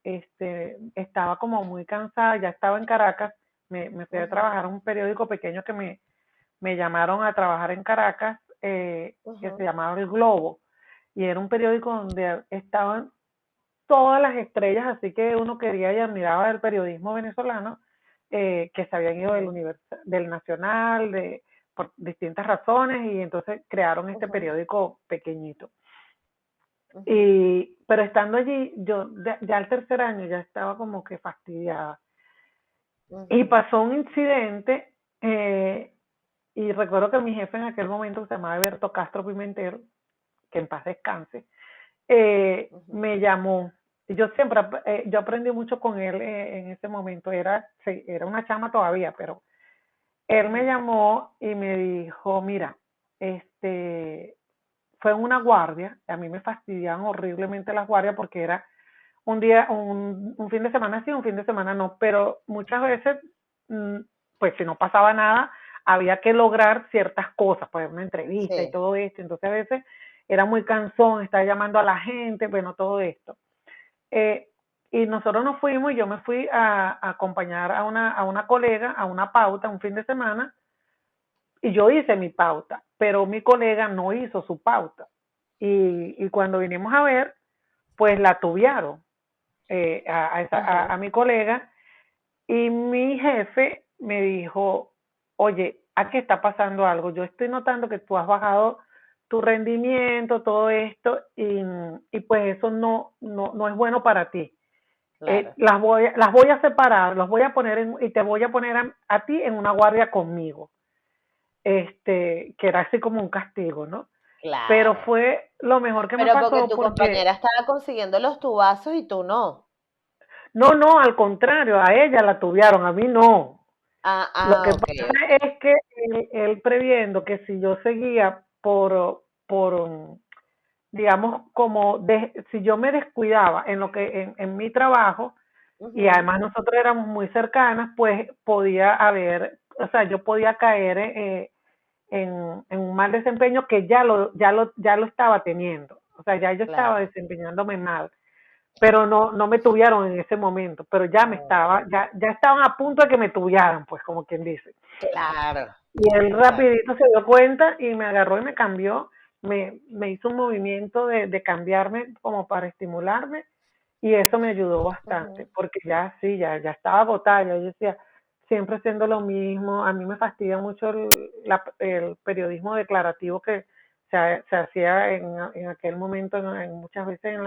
estaba como muy cansada, ya estaba en Caracas, me fui a Ajá, trabajar en un periódico pequeño que me llamaron a trabajar en Caracas, que se ajá, llamaba El Globo, y era un periódico donde estaban todas las estrellas, así que uno quería y admiraba del periodismo venezolano, que se habían ido ajá, del Nacional, por distintas razones, y entonces crearon este ajá, periódico pequeñito. ajá, Pero estando allí, yo ya el tercer año ya estaba como que fastidiada. Y ajá, pasó un incidente, y recuerdo que mi jefe en aquel momento, que se llamaba Alberto Castro Pimentel, que en paz descanse, ajá, me llamó. Yo siempre, yo aprendí mucho con él en ese momento. Sí, era una chama todavía, pero él me ajá, llamó y me dijo, mira, este, fue en una guardia. A mí me fastidiaban horriblemente las guardias porque era un fin de semana sí, un fin de semana no, pero muchas veces, mm, pues si no pasaba nada, había que lograr ciertas cosas, pues una entrevista y sí, todo esto, entonces a veces era muy cansón estar llamando a la gente, bueno, todo esto. Eh, y nosotros nos fuimos y yo me fui a acompañar a una colega a una pauta un fin de semana y yo hice mi pauta, pero mi colega no hizo su pauta. Y cuando vinimos a ver, pues la tubiaron, ajá, a mi colega, y mi jefe me dijo, oye, aquí está pasando algo, yo estoy notando que tú has bajado tu rendimiento, todo esto, y pues eso no es bueno para ti. claro. Las voy a separar, los voy a poner y te voy a poner a ti en una guardia conmigo, que era así como un castigo, ¿no? Pero Claro. fue lo mejor que me Pero porque pasó tu compañera porque, estaba consiguiendo los tubazos y tú no. no, al contrario, a ella la tuvieron, a mí no. Ah, Lo que ah, ok, pasa ok. es que él previendo que si yo seguía digamos, si yo me descuidaba en mi trabajo, y Ujú. además nosotros éramos muy cercanas, pues podía haber, o sea, yo podía caer en un mal desempeño que ya lo estaba teniendo. O sea, ya yo estaba Claro. desempeñándome mal, pero no me tuvieron en ese momento, pero ya Ok. ya estaban a punto de que me tuvieran, pues como quien dice. Claro. Y él Exacto. rapidito se dio cuenta y me agarró y me cambió, me hizo un movimiento de cambiarme como para estimularme y eso me ayudó bastante, Ujú. porque ya sí, ya estaba agotada, ya yo decía, siempre haciendo lo mismo, a mí me fastidia mucho el periodismo declarativo que se hacía en aquel momento, muchas veces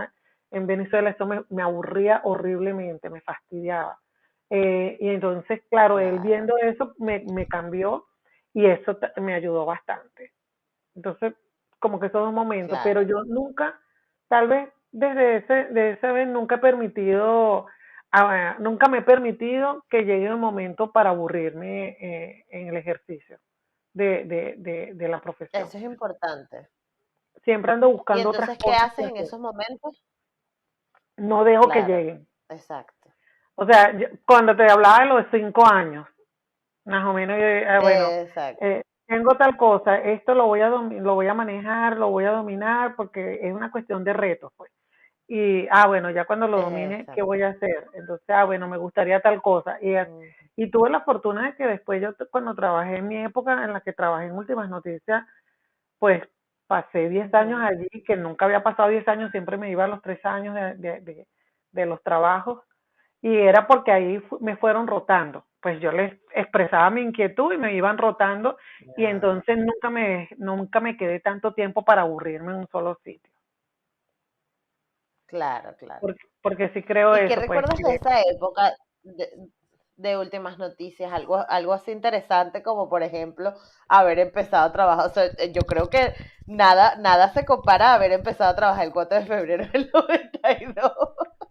en Venezuela, eso me aburría horriblemente, me fastidiaba. Y entonces, claro, él Claro. viendo eso me cambió y eso me ayudó bastante. Entonces, como que esos dos momentos, pero Claro. yo nunca, tal vez de esa vez, nunca me he permitido que llegue un momento para aburrirme en el ejercicio de la profesión. Eso es importante. Siempre ando ¿Y buscando otras entonces qué cosas que haces en hacer. esos momentos? No dejo que Claro. lleguen. Exacto. O sea, cuando te hablaba de los 5 años, más o menos, bueno, Exacto. tengo tal cosa, esto lo voy a manejar, lo voy a dominar, porque es una cuestión de retos, pues. Y, bueno, ya cuando lo domine, ¿qué Exacto. voy a hacer? Entonces, bueno, me gustaría tal cosa. Ujú. Y tuve la fortuna de que después cuando trabajé en mi época, en la que trabajé en Últimas Noticias, pues pasé 10 años Ujú. allí, que nunca había pasado 10 años, siempre me iba a los 3 años de los trabajos y era porque ahí me fueron rotando. Pues yo les expresaba mi inquietud y me iban rotando y Ah, entonces nunca me quedé tanto tiempo para aburrirme en un solo sitio. claro, claro. Porque sí creo ¿Y qué eso, pues recuerdas de esa época de Últimas Noticias? Algo así interesante como, por ejemplo, haber empezado a trabajar. O sea, yo creo que nada se compara a haber empezado a trabajar el 4 de febrero del 92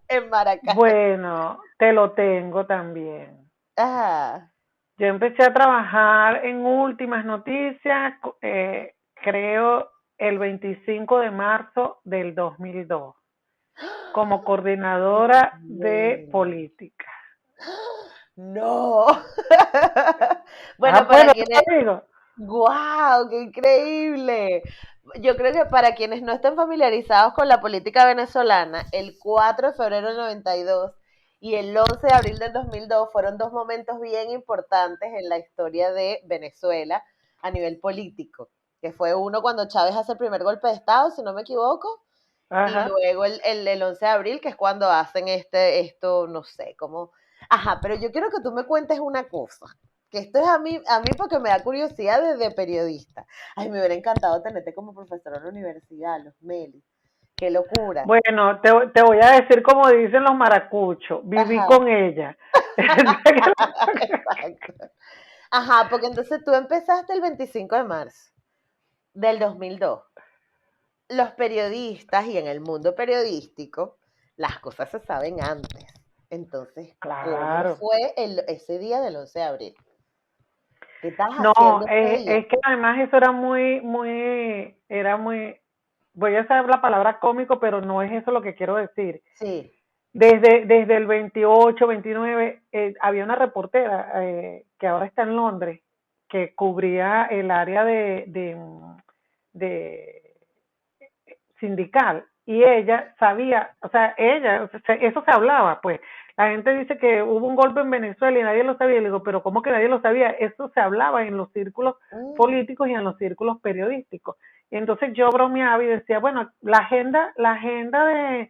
en Maracay. bueno, te lo tengo también. Ah, Yo empecé a trabajar en Últimas Noticias, creo el 25 de marzo del 2002 como qué coordinadora de bien. política. No. Bueno, Pues para no quienes, te digo. ¡Guau! ¡Qué increíble! Yo creo que para quienes no estén familiarizados con la política venezolana, el 4 de febrero del 92 y el 11 de abril del 2002 fueron dos momentos bien importantes en la historia de Venezuela a nivel político, que fue uno cuando Chávez hace el primer golpe de Estado, si no me equivoco, y Ajá. luego el 11 de abril, que es cuando hacen esto, no sé, cómo. Ajá, pero yo quiero que tú me cuentes una cosa, que esto es a mí porque me da curiosidad desde periodista. Ay, me hubiera encantado tenerte como profesora en la universidad, los Meli. Qué locura. Bueno, te voy a decir como dicen los maracuchos, viví Ajá. con ella. Exacto. Ajá, porque entonces tú empezaste el 25 de marzo del 2002. Los periodistas y en el mundo periodístico, las cosas se saben antes. Entonces, ¿cómo Claro. fue ese día del 11 de abril? ¿Qué estabas No, haciendo ese es día? que además eso era muy, voy a usar la palabra cómico, pero no es eso lo que quiero decir. Sí. Desde el 28, 29, había una reportera que ahora está en Londres, que cubría el área de sindical, y ella sabía, o sea, eso se hablaba, pues. La gente dice que hubo un golpe en Venezuela y nadie lo sabía. Y le digo, pero ¿cómo que nadie lo sabía? Eso se hablaba en los círculos Mm, políticos y en los círculos periodísticos. Y entonces yo bromeaba y decía, bueno, la agenda de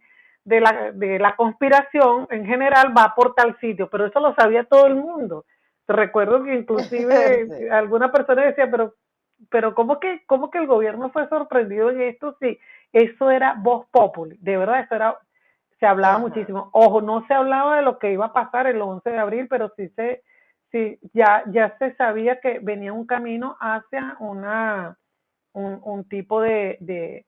la conspiración en general va por tal sitio, pero eso lo sabía todo el mundo. Recuerdo que inclusive sí. alguna persona decía, pero ¿cómo que el gobierno fue sorprendido en esto? Sí, eso era voz populi, de verdad, se hablaba Ajá. muchísimo. Ojo, no se hablaba de lo que iba a pasar el 11 de abril, pero sí, ya se sabía que venía un camino hacia un tipo de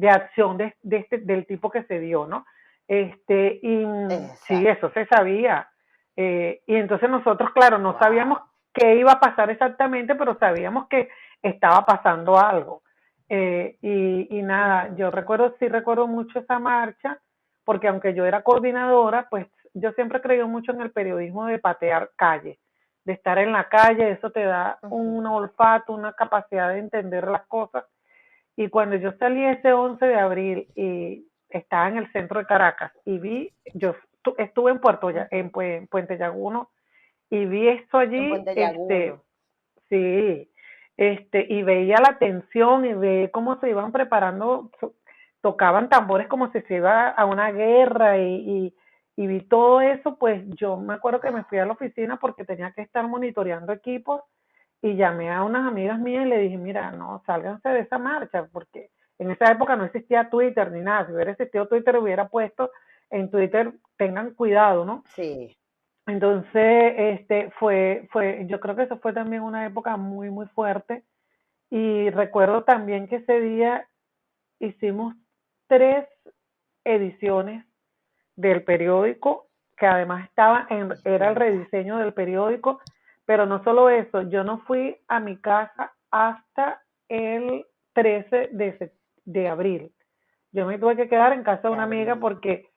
acción del tipo que se dio, ¿no? Y sí, Exacto. eso se sabía. Y entonces nosotros, claro, no sabíamos Wow. qué iba a pasar exactamente, pero sabíamos que estaba pasando algo. Y nada, Ujú. sí recuerdo mucho esa marcha, porque aunque yo era coordinadora, pues yo siempre he creído mucho en el periodismo de patear calle, de estar en la calle, eso te da un olfato, una capacidad de entender las cosas. Y cuando yo salí ese 11 de abril y estaba en el centro de Caracas y vi, yo estuve en en Puente Llaguno y vi esto En allí, Puente Llaguno. sí, y veía la tensión y veía cómo se iban preparando, tocaban tambores como si se iba a una guerra y vi todo eso, pues yo me acuerdo que me fui a la oficina porque tenía que estar monitoreando equipos y llamé a unas amigas mías y le dije, mira, no, sálganse de esa marcha, porque en esa época no existía Twitter ni nada, si hubiera existido Twitter hubiera puesto en Twitter, tengan cuidado, ¿no? Sí. Entonces, yo creo que eso fue también una época muy, muy fuerte. Y recuerdo también que ese día hicimos 3 ediciones del periódico, que además era el rediseño del periódico, pero no solo eso, yo no fui a mi casa hasta el 13 de abril. Yo me tuve que quedar en casa de De una amiga abril. porque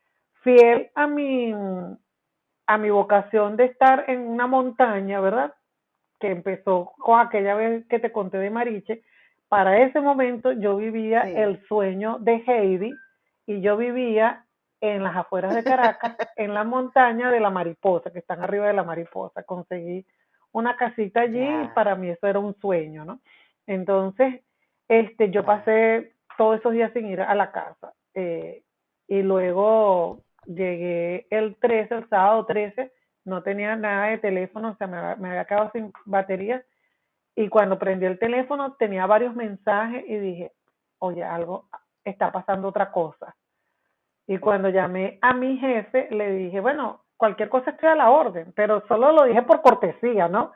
fiel a mi vocación de estar en una montaña, ¿verdad? Que empezó con aquella vez que te conté de Mariche. Para ese momento yo vivía Sí. el sueño de Heidi y yo vivía en las afueras de Caracas, en la montaña de la Mariposa, que están arriba de la Mariposa. Conseguí una casita allí y Ya, para mí eso era un sueño, ¿no? Entonces, yo claro. pasé todos esos días sin ir a la casa. Y luego llegué el sábado 13, no tenía nada de teléfono, o sea, me había quedado sin batería. Y cuando prendí el teléfono tenía varios mensajes y dije, oye, algo está pasando otra cosa. Y cuando llamé a mi jefe, le dije, bueno, cualquier cosa estoy a la orden, pero solo lo dije por cortesía, ¿no?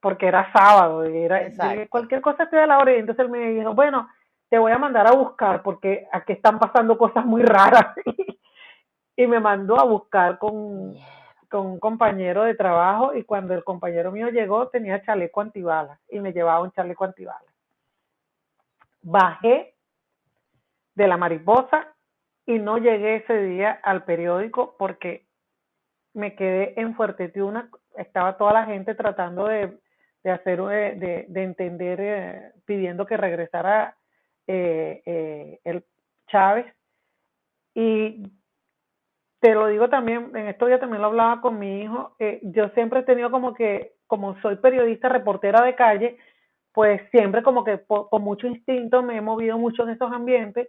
Porque era sábado y yo dije, Exacto. cualquier cosa estoy a la orden. Y entonces él me dijo, bueno, te voy a mandar a buscar porque aquí están pasando cosas muy raras. Y me mandó a buscar con un compañero de trabajo y cuando el compañero mío llegó tenía chaleco antibalas y me llevaba un chaleco antibalas. Bajé de la Mariposa y no llegué ese día al periódico porque me quedé en Fuerte Tiuna, estaba toda la gente tratando de hacer, de entender, pidiendo que regresara el Chávez. Y te lo digo también, en estos días también lo hablaba con mi hijo, yo siempre he tenido como que, como soy periodista, reportera de calle, pues siempre como que con mucho instinto me he movido mucho en esos ambientes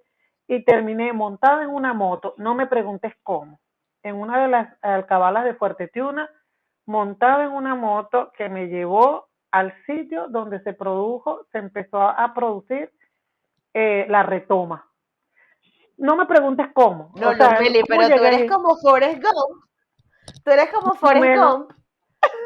y terminé montada en una moto, no me preguntes cómo, en una de las alcabalas de Fuerte Tiuna, montada en una moto que me llevó al sitio donde se empezó a producir la retoma. No me preguntes cómo, No, o no, sea, Meli, cómo pero tú llegué eres ahí, como Forrest Gump. Tú eres como más o Forrest menos, Gump.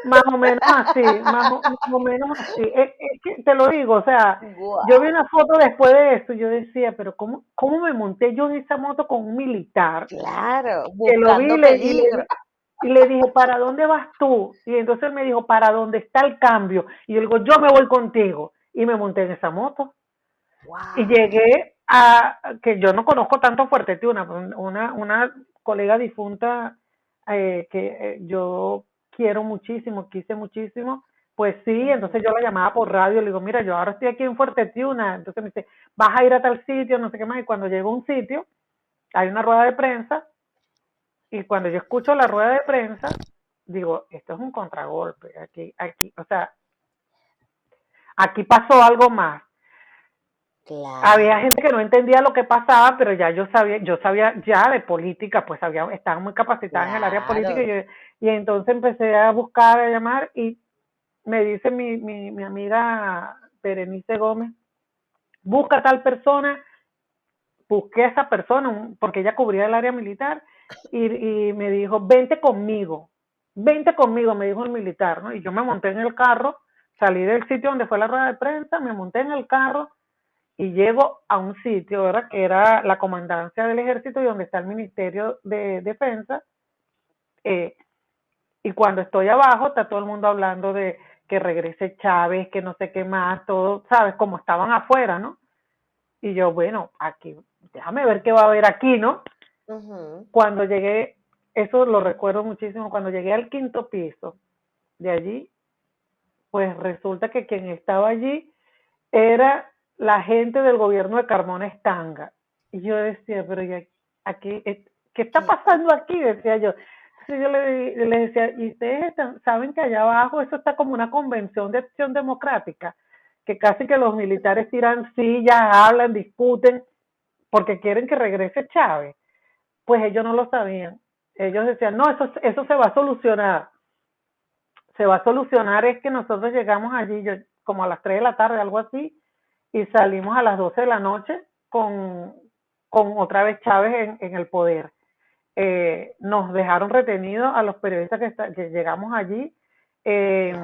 más o menos así, más o menos así. Es que te lo digo, o sea, yo vi Guau. una foto después de esto y yo decía, pero ¿cómo me monté yo en esa moto con un militar? Claro, Que lo vi buscando peligro. y le dije, ¿para dónde vas tú? Y entonces él me dijo, ¿para dónde está el cambio? Y yo le digo, yo me voy contigo. Y me monté en esa moto. Y Wow. llegué a, que yo no conozco tanto Fuerte Tiuna, una colega difunta que yo quiero muchísimo, quise muchísimo, pues sí, entonces yo la llamaba por radio, le digo, mira, yo ahora estoy aquí en Fuerte Tiuna, entonces me dice, vas a ir a tal sitio, no sé qué más, y cuando llego a un sitio, hay una rueda de prensa, y cuando yo escucho la rueda de prensa, digo, esto es un contragolpe, o sea, aquí pasó algo más. Había Claro, gente que no entendía lo que pasaba, pero ya yo sabía ya de política, pues estaba muy capacitada en el área política claro. y entonces empecé a buscar, a llamar y me dice mi amiga Berenice Gómez, busca a tal persona, busqué a esa persona porque ella cubría el área militar y me dijo, vente conmigo, me dijo el militar, ¿no? Y yo me monté en el carro, salí del sitio donde fue la rueda de prensa, me monté en el carro y llego a un sitio, ¿verdad? Que era la comandancia del ejército y donde está el Ministerio de Defensa. eh, y cuando estoy abajo está todo el mundo hablando de que regrese Chávez, que no sé qué más, todo, ¿sabes? Como estaban afuera, ¿no? Y yo, bueno, aquí, déjame ver qué va a haber aquí, ¿no? Ujú. Cuando llegué eso lo recuerdo muchísimo. Cuando llegué al quinto piso de allí, pues resulta que quien estaba allí era la gente del gobierno de Carmona Estanga. Y yo decía, pero ya aquí, ¿qué está ¿Qué? pasando aquí? Decía yo. Entonces yo le decía, ¿y ustedes saben que allá abajo eso está como una convención de acción democrática? Que casi que los militares tiran sillas, hablan, discuten, porque quieren que regrese Chávez. Pues ellos no lo sabían. Ellos decían, no, eso se va a solucionar. Se va a solucionar es que nosotros llegamos allí como a las 3 de la tarde, algo así, y salimos a las 12 de la noche con otra vez Chávez en el poder. Nos dejaron retenidos a los periodistas que llegamos allí. Eh,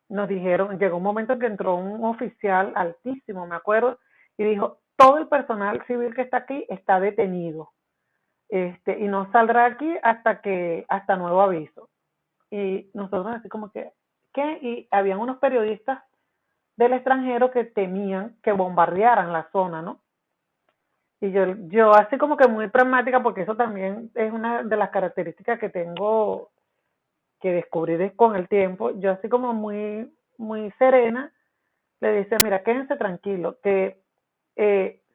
Nos dijeron, llegó un momento en que entró un oficial altísimo, me acuerdo, y dijo, todo el personal civil que está aquí está detenido, y no saldrá aquí hasta nuevo aviso. Y nosotros así como que, ¿qué? Y habían unos periodistas del extranjero que temían que bombardearan la zona, ¿no? Y yo así como que muy pragmática, porque eso también es una de las características que tengo que descubrir con el tiempo, yo así como muy, muy serena, le dice, mira, quédense tranquilo, que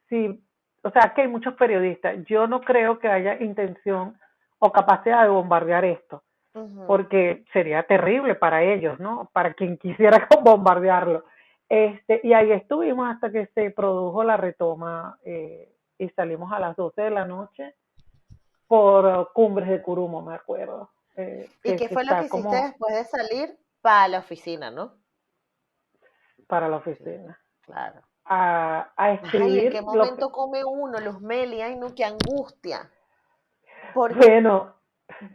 si, o sea, que hay muchos periodistas, yo no creo que haya intención o capacidad de bombardear esto, Ujú. porque sería terrible para ellos, ¿no? Para quien quisiera bombardearlo. Y ahí estuvimos hasta que se produjo la retoma, y salimos a las 12 de la noche por Cumbres de Curumo, me acuerdo, ¿Y que qué fue lo que está hiciste como después de salir para la oficina, no? para la Sí, oficina. claro. A Ay, ¿en qué escribir lo que, momento come uno, los Meli? Ay, no, qué angustia. Porque bueno,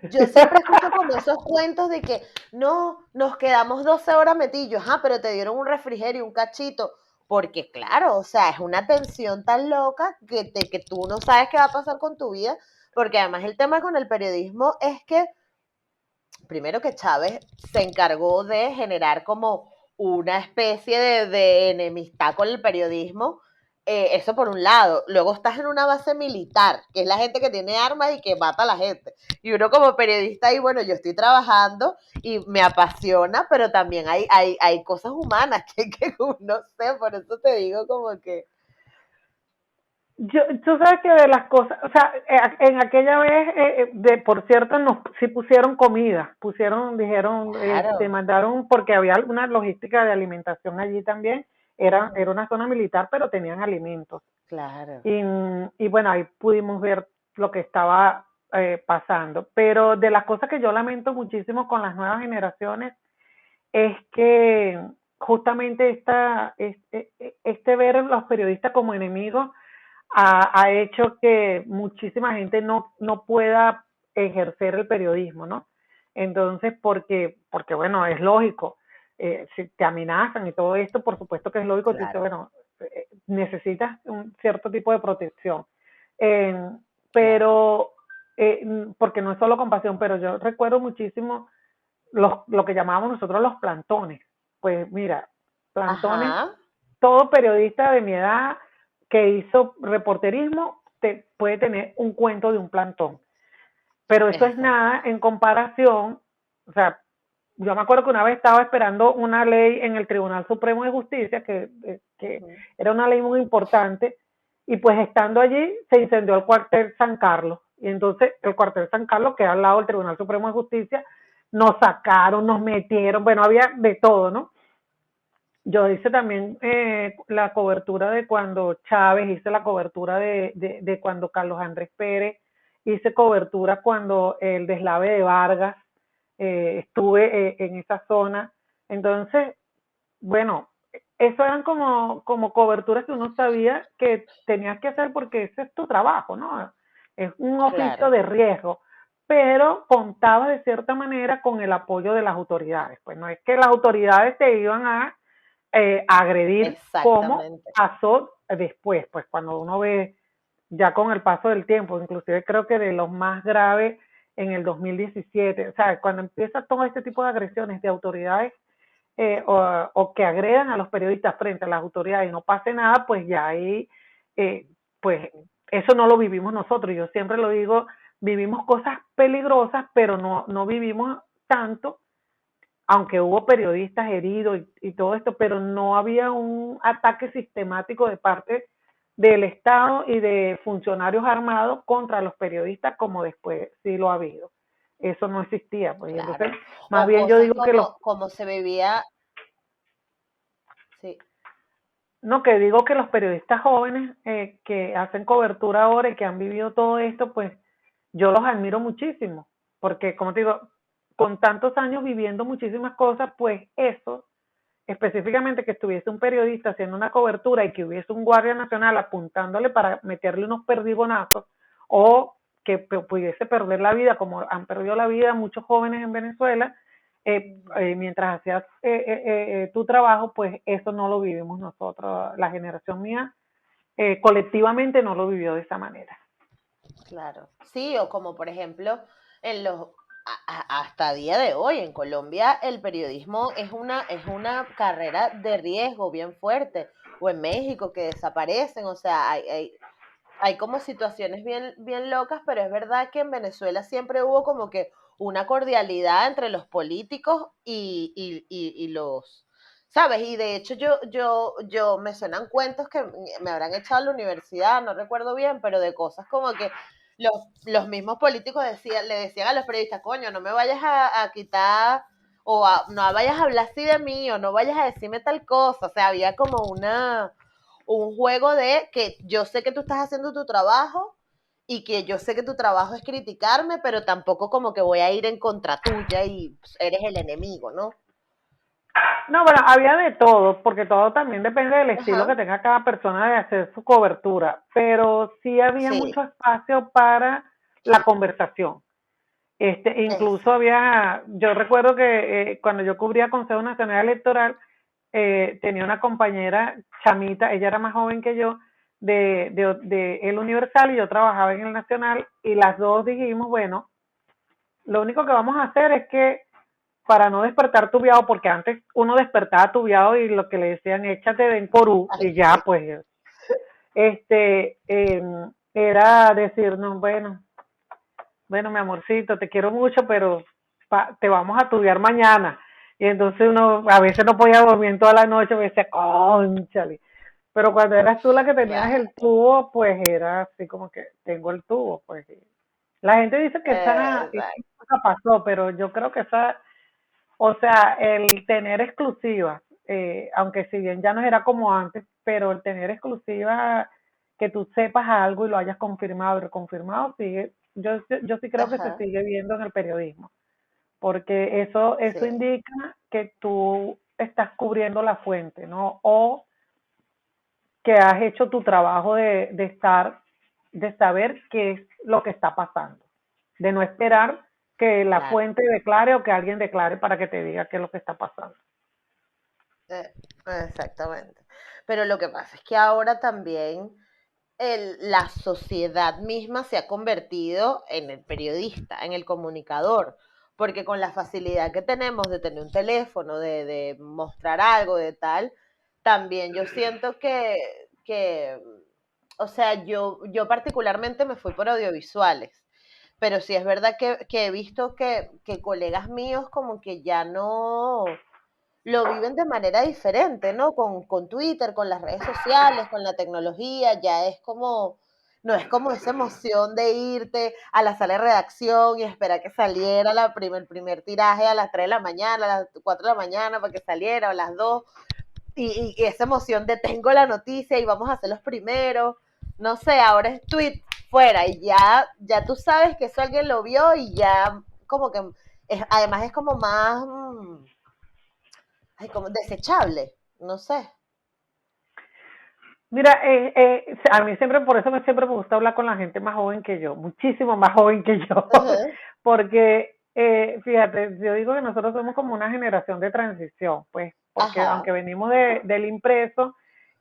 yo siempre escucho como esos cuentos de que no, nos quedamos 12 horas metidos, pero te dieron un refrigerio, un cachito, porque claro, o sea, es una tensión tan loca que tú no sabes qué va a pasar con tu vida, porque además el tema con el periodismo es que, primero que Chávez se encargó de generar como una especie de enemistad con el periodismo, eso por un lado. Luego estás en una base militar, que es la gente que tiene armas y que mata a la gente. Y uno como periodista, y bueno, yo estoy trabajando y me apasiona, pero también hay cosas humanas que no sé, por eso te digo como que... tú sabes que de las cosas, o sea, en aquella vez, por cierto, nos sí pusieron comida, dijeron, Claro, mandaron, porque había alguna logística de alimentación allí también, era una zona militar, pero tenían alimentos. claro. Y bueno, ahí pudimos ver lo que estaba pasando. Pero de las cosas que yo lamento muchísimo con las nuevas generaciones es que justamente este ver a los periodistas como enemigos ha hecho que muchísima gente no pueda ejercer el periodismo, ¿no? Entonces, porque bueno, es lógico, si te amenazan y todo esto, por supuesto que es lógico, tú dices, Claro, bueno, necesitas un cierto tipo de protección. Eh, claro. pero, porque no es solo compasión, pero yo recuerdo muchísimo lo que llamábamos nosotros los plantones. Pues mira, plantones, Ajá. todo periodista de mi edad que hizo reporterismo puede tener un cuento de un plantón. Pero eso es Exacto. nada en comparación, o sea, yo me acuerdo que una vez estaba esperando una ley en el Tribunal Supremo de Justicia, que Ujú. era una ley muy importante, y pues estando allí se incendió el cuartel San Carlos. Y entonces el cuartel San Carlos, que al lado del Tribunal Supremo de Justicia, nos sacaron, nos metieron, bueno, había de todo, ¿no? Yo hice también la cobertura de cuando Chávez, hice la cobertura de cuando Carlos Andrés Pérez, hice cobertura cuando el deslave de Vargas, estuve en esa zona. Entonces, bueno, eso eran como coberturas que uno sabía que tenías que hacer porque ese es tu trabajo, ¿no? Es un oficio Claro, de riesgo, pero contaba de cierta manera con el apoyo de las autoridades. Pues no es que las autoridades te iban a agredir como exactamente. pasó después, pues cuando uno ve ya con el paso del tiempo, inclusive creo que de los más graves en el 2017, o sea, cuando empieza todo este tipo de agresiones de autoridades, o que agredan a los periodistas frente a las autoridades y no pase nada, pues ya ahí, pues eso no lo vivimos nosotros. Yo siempre lo digo vivimos cosas peligrosas, pero no vivimos tanto, aunque hubo periodistas heridos y todo esto, pero no había un ataque sistemático de parte del Estado y de funcionarios armados contra los periodistas como después sí lo ha habido. Eso no existía, pues, y entonces, Claro. más O bien yo cosas digo que los, como se vivía, sí, no, que digo que los periodistas jóvenes que hacen cobertura ahora y que han vivido todo esto, pues yo los admiro muchísimo, porque como te digo, con tantos años viviendo muchísimas cosas, pues eso, específicamente que estuviese un periodista haciendo una cobertura y que hubiese un guardia nacional apuntándole para meterle unos perdigonazos o que pudiese perder la vida, como han perdido la vida muchos jóvenes en Venezuela, mientras hacías tu trabajo, pues eso no lo vivimos nosotros, la generación mía, colectivamente no lo vivió de esa manera. claro. Sí, o como por ejemplo, en los hasta día de hoy en Colombia el periodismo es una carrera de riesgo bien fuerte. O en México que desaparecen, o sea, hay como situaciones bien locas, pero es verdad que en Venezuela siempre hubo como que una cordialidad entre los políticos y los, ¿sabes? Y de hecho yo me suenan cuentos que me habrán echado a la universidad, no recuerdo bien, pero de cosas como que los, los mismos políticos le decían a los periodistas, coño, no me vayas a quitar no vayas a hablar así de mí o no vayas a decirme tal cosa, o sea, había como un juego de que yo sé que tú estás haciendo tu trabajo y que yo sé que tu trabajo es criticarme, pero tampoco como que voy a ir en contra tuya y pues, eres el enemigo, ¿no? No, bueno, había de todo, porque todo también depende del estilo Ajá, que tenga cada persona de hacer su cobertura, pero sí había sí, mucho espacio para la conversación. Incluso exacto. había, yo recuerdo que cuando yo cubría Consejo Nacional Electoral, tenía una compañera chamita, ella era más joven que yo, de El Universal y yo trabajaba en el Nacional y las dos dijimos, bueno, lo único que vamos a hacer es que para no despertar tubiado, porque antes uno despertaba tubiado y lo que le decían, échate de Porú, Ay, y ya, sí. pues, este, era decirnos, bueno, mi amorcito, te quiero mucho, pero te vamos a tubiar mañana. Y entonces uno a veces no podía dormir en toda la noche, me decía, cónchale. Pero cuando eras tú la que tenías Claro, el tubo, pues era así como que tengo el tubo, pues. La gente dice que esa exacto. cosa pasó, pero yo creo que esa, o sea, el tener exclusiva, aunque si bien ya no era como antes, pero el tener exclusiva, que tú sepas algo y lo hayas confirmado y reconfirmado, sigue, yo sí creo que se Ajá, sigue viendo en el periodismo, porque eso sí, indica que tú estás cubriendo la fuente, ¿no? O que has hecho tu trabajo de estar, de saber qué es lo que está pasando, de no esperar que la claro. fuente declare o que alguien declare para que te diga qué es lo que está pasando. eh, Exactamente. Pero lo que pasa es que ahora también la sociedad misma se ha convertido en el periodista, en el comunicador, porque con la facilidad que tenemos de tener un teléfono, de mostrar algo, de tal, también yo siento que o sea, yo particularmente me fui por audiovisuales, pero sí es verdad que he visto que colegas míos como que ya no lo viven de manera diferente, ¿no? Con Twitter, con las redes sociales, con la tecnología, ya es como, no es como esa emoción de irte a la sala de redacción y esperar que saliera el primer tiraje a las 3 de la mañana, a las 4 de la mañana para que saliera, o a las 2, y esa emoción de tengo la noticia y vamos a ser los primeros, no sé, ahora es tweet fuera y ya tú sabes que eso alguien lo vio y ya como que, además es como más... ay, como desechable, no sé. Mira, a mí siempre, por eso siempre me gusta hablar con la gente más joven que yo, muchísimo más joven que yo, Ajá, porque fíjate, yo digo que nosotros somos como una generación de transición, pues, porque ajá, aunque venimos del impreso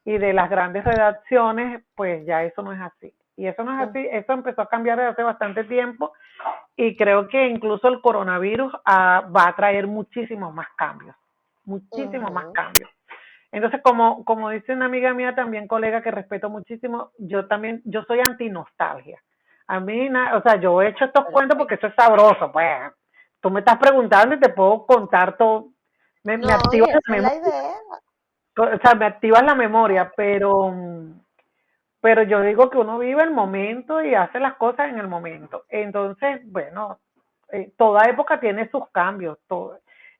y de las grandes redacciones, pues ya eso no es así. Y eso no es así, eso empezó a cambiar desde hace bastante tiempo y creo que incluso el coronavirus va a traer muchísimos más ujú, cambios. Entonces, como dice una amiga mía también, colega que respeto muchísimo, yo también, yo soy anti-nostalgia. A mí, o sea, yo he hecho estos cuentos porque Perfecto. eso es sabroso, pues. Tú me estás preguntando y te puedo contar todo. Me No, y activas la esa es la memoria, idea. o sea, me activas la memoria, pero yo digo que uno vive el momento y hace las cosas en el momento. Entonces, bueno, toda época tiene sus cambios,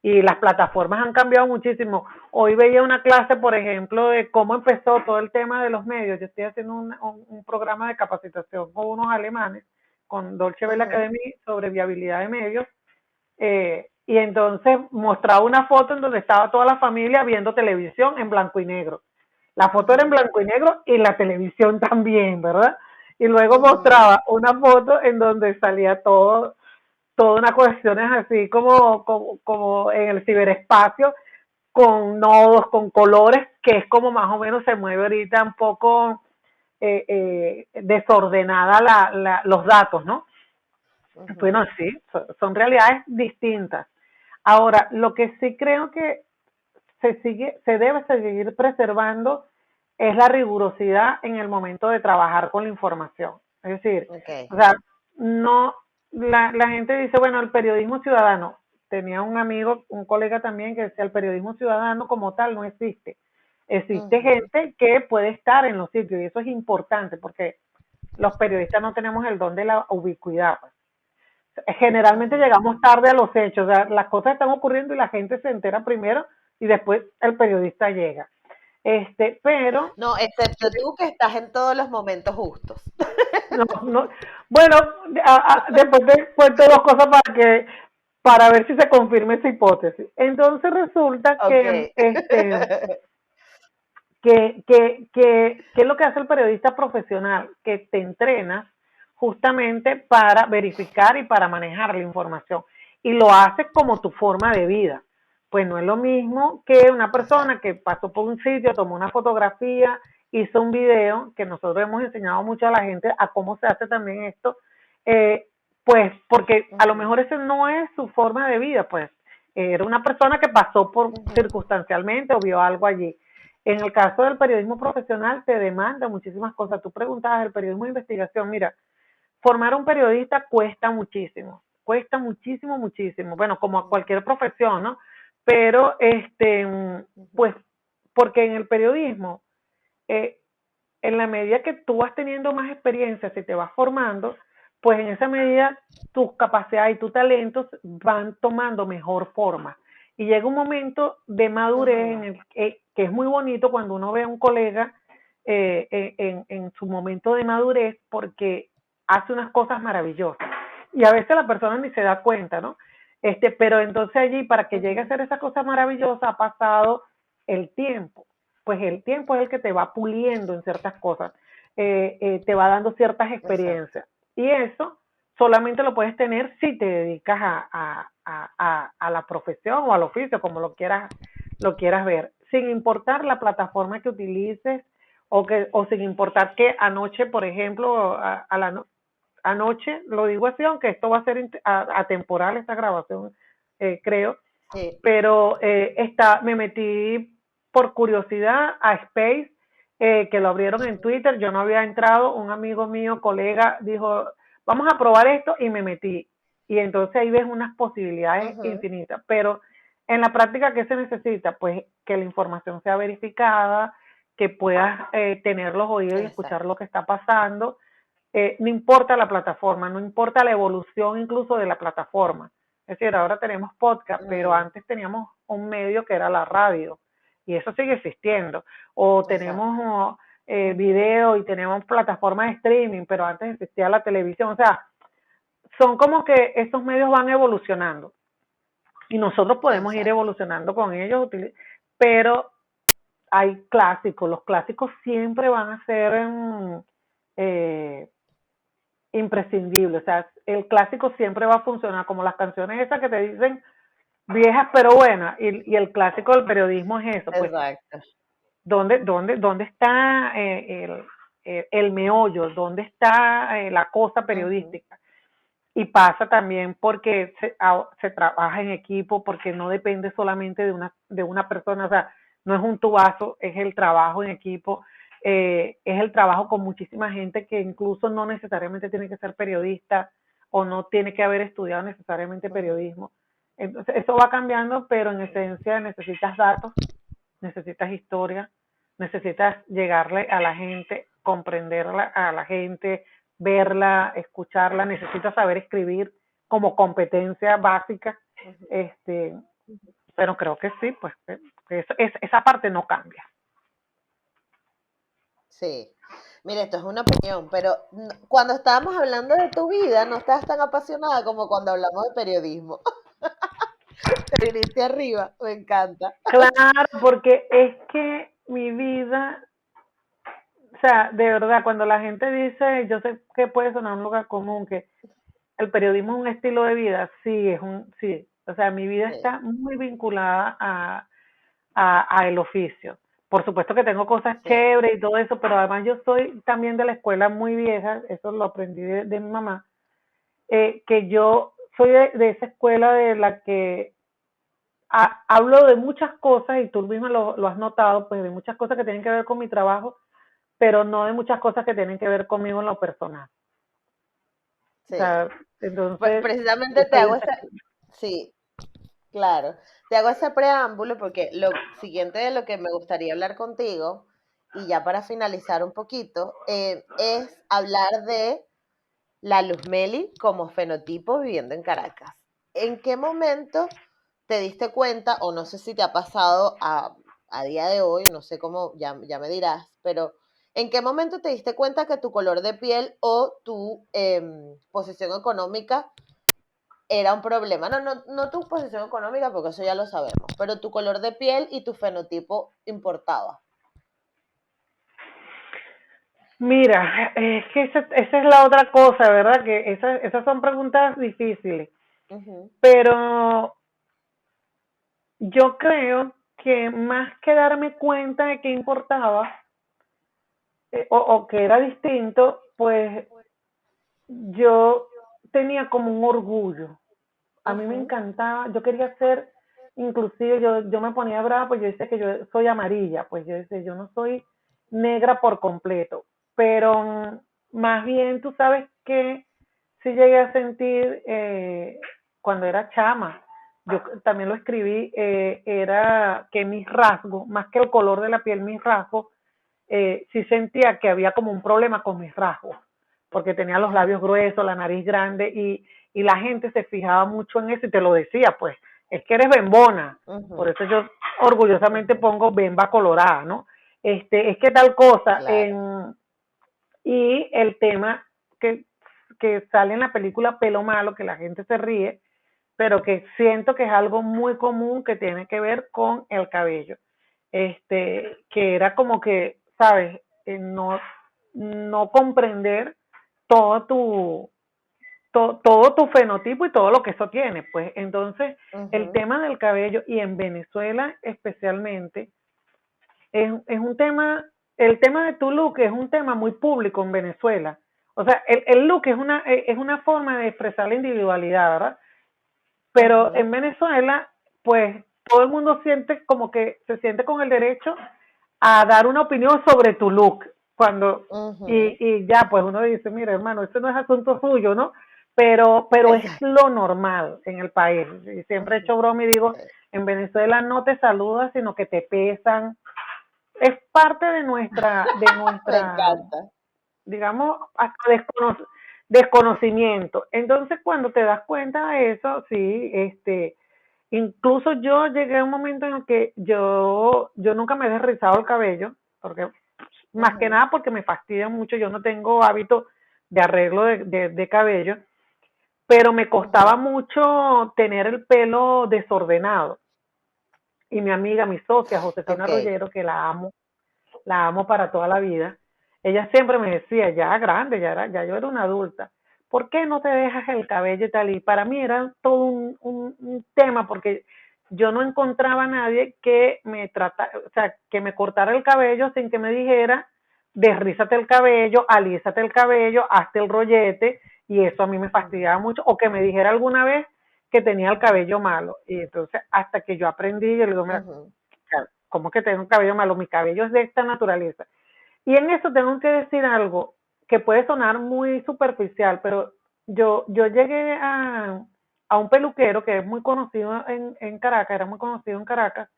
y las plataformas han cambiado muchísimo. Hoy veía una clase, por ejemplo, de cómo empezó todo el tema de los medios. Yo estoy haciendo un programa de capacitación con unos alemanes, con Deutsche Welle Ujú, Academy, sobre viabilidad de medios, y entonces mostraba una foto en donde estaba toda la familia viendo televisión en blanco y negro. La foto era en ujú, blanco y negro y la televisión también, ¿verdad? Y luego ujú. mostraba una foto en donde salía todas unas cuestiones así como en el ciberespacio, con nodos, con colores, que es como más o menos se mueve ahorita un poco desordenada los datos, ¿no? Bueno, Ujú. sí, son realidades distintas. Ahora, lo que sí creo que se debe seguir preservando es la rigurosidad en el momento de trabajar con la información. Es decir, Ok. o sea, no, la gente dice, bueno, el periodismo ciudadano. Tenía un amigo, un colega también que decía, el periodismo ciudadano como tal no existe. Existe Ujú. gente que puede estar en los sitios y eso es importante porque los periodistas no tenemos el don de la ubicuidad. Generalmente Ujú. llegamos tarde a los hechos, o sea, las cosas están ocurriendo y la gente se entera primero y después el periodista llega. Pero No, excepto tú que estás en todos los momentos justos. no, no, bueno, después te cuento dos cosas para ver si se confirma esa hipótesis. Entonces resulta Ok. ¿qué es lo que hace el periodista profesional? Que te entrenas justamente para verificar y para manejar la información. Y lo haces como tu forma de vida. Pues no es lo mismo que una persona Exacto. que pasó por un sitio, tomó una fotografía, hizo un video, que nosotros hemos enseñado mucho a la gente a cómo se hace también esto, eh, pues porque a lo Ujú, mejor ese no es su forma de vida, pues era una persona que pasó por ujú. circunstancialmente o vio algo allí. En el caso del periodismo profesional te demanda muchísimas cosas. Tú preguntabas el periodismo de investigación. Mira, formar un periodista cuesta muchísimo, muchísimo. Bueno, como a Ujú, cualquier profesión, ¿no? Pero, ujú. pues, porque en el periodismo, eh, en la medida que tú vas teniendo más experiencia, si te vas formando, pues en esa medida tus capacidades y tus talentos van tomando mejor forma. Y llega un momento de madurez Ujú. en el que es muy bonito cuando uno ve a un colega en su momento de madurez porque hace unas cosas maravillosas. Y a veces la persona ni se da cuenta, ¿no? Pero entonces allí, para que llegue a Ujú. hacer esa cosa maravillosa, ha pasado el tiempo. Pues el tiempo es el que te va puliendo en ciertas cosas, te va dando ciertas Exacto. experiencias. Y eso solamente lo puedes tener si te dedicas a la profesión o al oficio, como lo quieras ver, sin importar la plataforma que utilices o sin importar que anoche, por ejemplo, anoche, lo digo así, aunque esto va a ser atemporal, esta grabación, creo, Sí. pero me metí por curiosidad a Space, que lo abrieron en Ujú, Twitter, yo no había entrado, un amigo mío, colega, dijo, vamos a probar esto y me metí. Y entonces ahí ves unas posibilidades ujú. infinitas, pero en la práctica, ¿qué se necesita? Pues que la información sea verificada, que puedas tener los oídos y escuchar Exacto. lo que está pasando. No importa la plataforma, no importa la evolución incluso de la plataforma. Es decir, ahora tenemos podcast, pero Mm, antes teníamos un medio que era la radio y eso sigue existiendo. O exacto. tenemos Ujú. video y tenemos plataformas de streaming, pero antes existía la televisión. O sea, son como que estos medios van evolucionando y nosotros podemos ir Exacto. evolucionando con ellos, pero hay clásicos. Los clásicos siempre van a ser eh, imprescindible. O sea, el clásico siempre va a funcionar como las canciones esas que te dicen viejas pero buenas. Y el clásico del periodismo es eso, pues, Exacto. ¿dónde está el meollo? ¿Dónde está la cosa Ujú. periodística? Y pasa también porque se trabaja en equipo, porque no depende solamente de una persona, o sea, no es un tubazo, es el trabajo en equipo. es el trabajo con muchísima gente que incluso no necesariamente tiene que ser periodista o no tiene que haber estudiado necesariamente periodismo. Entonces, eso va cambiando, pero en esencia necesitas datos, necesitas historia, necesitas llegarle a la gente, comprenderla a la gente, verla, escucharla, necesitas saber escribir como competencia básica, pero creo que sí, pues esa parte no cambia. Sí. Mira, esto es una opinión, pero cuando estábamos hablando de tu vida, no estás tan apasionada como cuando hablamos de periodismo. Te viniste arriba, me encanta. Claro, porque es que mi vida, o sea, de verdad, cuando la gente dice, yo sé que puede sonar un lugar común, que el periodismo es un estilo de vida, sí, o sea, mi vida Sí, está muy vinculada a el oficio. Por supuesto que tengo cosas sí. chéveres y todo eso, pero además yo soy también de la escuela muy vieja, eso lo aprendí de mi mamá, que yo soy de esa escuela de la que hablo de muchas cosas, y tú mismo lo has notado, pues de muchas cosas que tienen que ver con mi trabajo, pero no de muchas cosas que tienen que ver conmigo en lo personal. O Sí. sea, entonces, yo Precisamente te soy de hago esa esa, escuela. sí, claro, te hago ese preámbulo porque lo siguiente de lo que me gustaría hablar contigo, y ya para finalizar un poquito, es hablar de la Luzmeli como fenotipo viviendo en Caracas. ¿En qué momento te diste cuenta, o no sé si te ha pasado a día de hoy, no sé cómo, ya me dirás, pero ¿en qué momento te diste cuenta que tu color de piel o tu posición económica era un problema? No tu posición económica, porque eso ya lo sabemos, pero tu color de piel y tu fenotipo importaba. Mira, es que esa es la otra cosa, ¿verdad? Que esas son preguntas difíciles, Ujú, pero yo creo que más que darme cuenta de que importaba, o que era distinto, pues yo tenía como un orgullo. A mí me ujú, encantaba, yo quería ser, inclusive yo me ponía brava, pues yo decía que yo soy amarilla, pues yo decía, yo no soy negra por completo, pero más bien tú sabes que sí llegué a sentir cuando era chama, yo también lo escribí, era que mis rasgos, más que el color de la piel, mis rasgos, sí sentía que había como un problema con mis rasgos, porque tenía los labios gruesos, la nariz grande, y la gente se fijaba mucho en eso y te lo decía, pues, es que eres bembona, por ujú, eso yo orgullosamente ujú. pongo bemba colorada, ¿no? Es que tal cosa, Claro. y el tema que sale en la película Pelo Malo, que la gente se ríe, pero que siento que es algo muy común que tiene que ver con el cabello. Que era como que, ¿sabes? No comprender todo todo tu fenotipo y todo lo que eso tiene. Pues entonces, el Ujú, tema del cabello, y en Venezuela especialmente, es un tema, el tema de tu look es un tema muy público en Venezuela. O sea, el look es una forma de expresar la individualidad, ¿verdad? Pero ujú, en Venezuela, pues todo el mundo siente como que se siente con el derecho a dar una opinión sobre tu look. Cuando, ujú. y ya, pues uno dice, mira, hermano, eso no es asunto suyo, ¿no? Pero es Exacto. lo normal en el país. Y siempre he Ujú, hecho broma y digo, sí. en Venezuela no te saludas, sino que te pesan. Es parte de Me nuestra, encanta. digamos, hasta desconocimiento. Entonces, cuando te das cuenta de eso, sí, incluso yo llegué a un momento en el que yo nunca me he desrizado el cabello, porque más que Ujú, nada porque me fastidia mucho, yo no tengo hábito de arreglo de cabello, pero me costaba ujú. mucho tener el pelo desordenado. Y mi amiga, mi socia, Josefina Ok. Rollero, que la amo para toda la vida, ella siempre me decía, ya grande, ya yo era una adulta, ¿por qué no te dejas el cabello y tal? Y para mí era todo un tema, porque yo no encontraba a nadie que me tratara, o sea, que me cortara el cabello sin que me dijera, desrízate el cabello, alízate el cabello, hazte el rollete, y eso a mí me Ujú, fastidiaba mucho, o que me dijera alguna vez que tenía el cabello malo. Y entonces, hasta que yo aprendí, yo le digo, mira, ujú. ¿cómo que tengo un cabello malo? Mi cabello es de esta naturaleza. Y en eso tengo que decir algo que puede sonar muy superficial, pero yo llegué a un peluquero que es muy conocido en Caracas, era muy conocido en Caracas,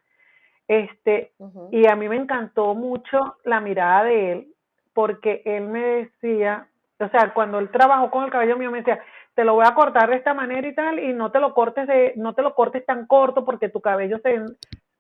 este, Ujú. y a mí me encantó mucho la mirada de él, porque él me decía, o sea, cuando él trabajó con el cabello mío, me decía, te lo voy a cortar de esta manera y tal, y no te lo cortes tan corto porque tu cabello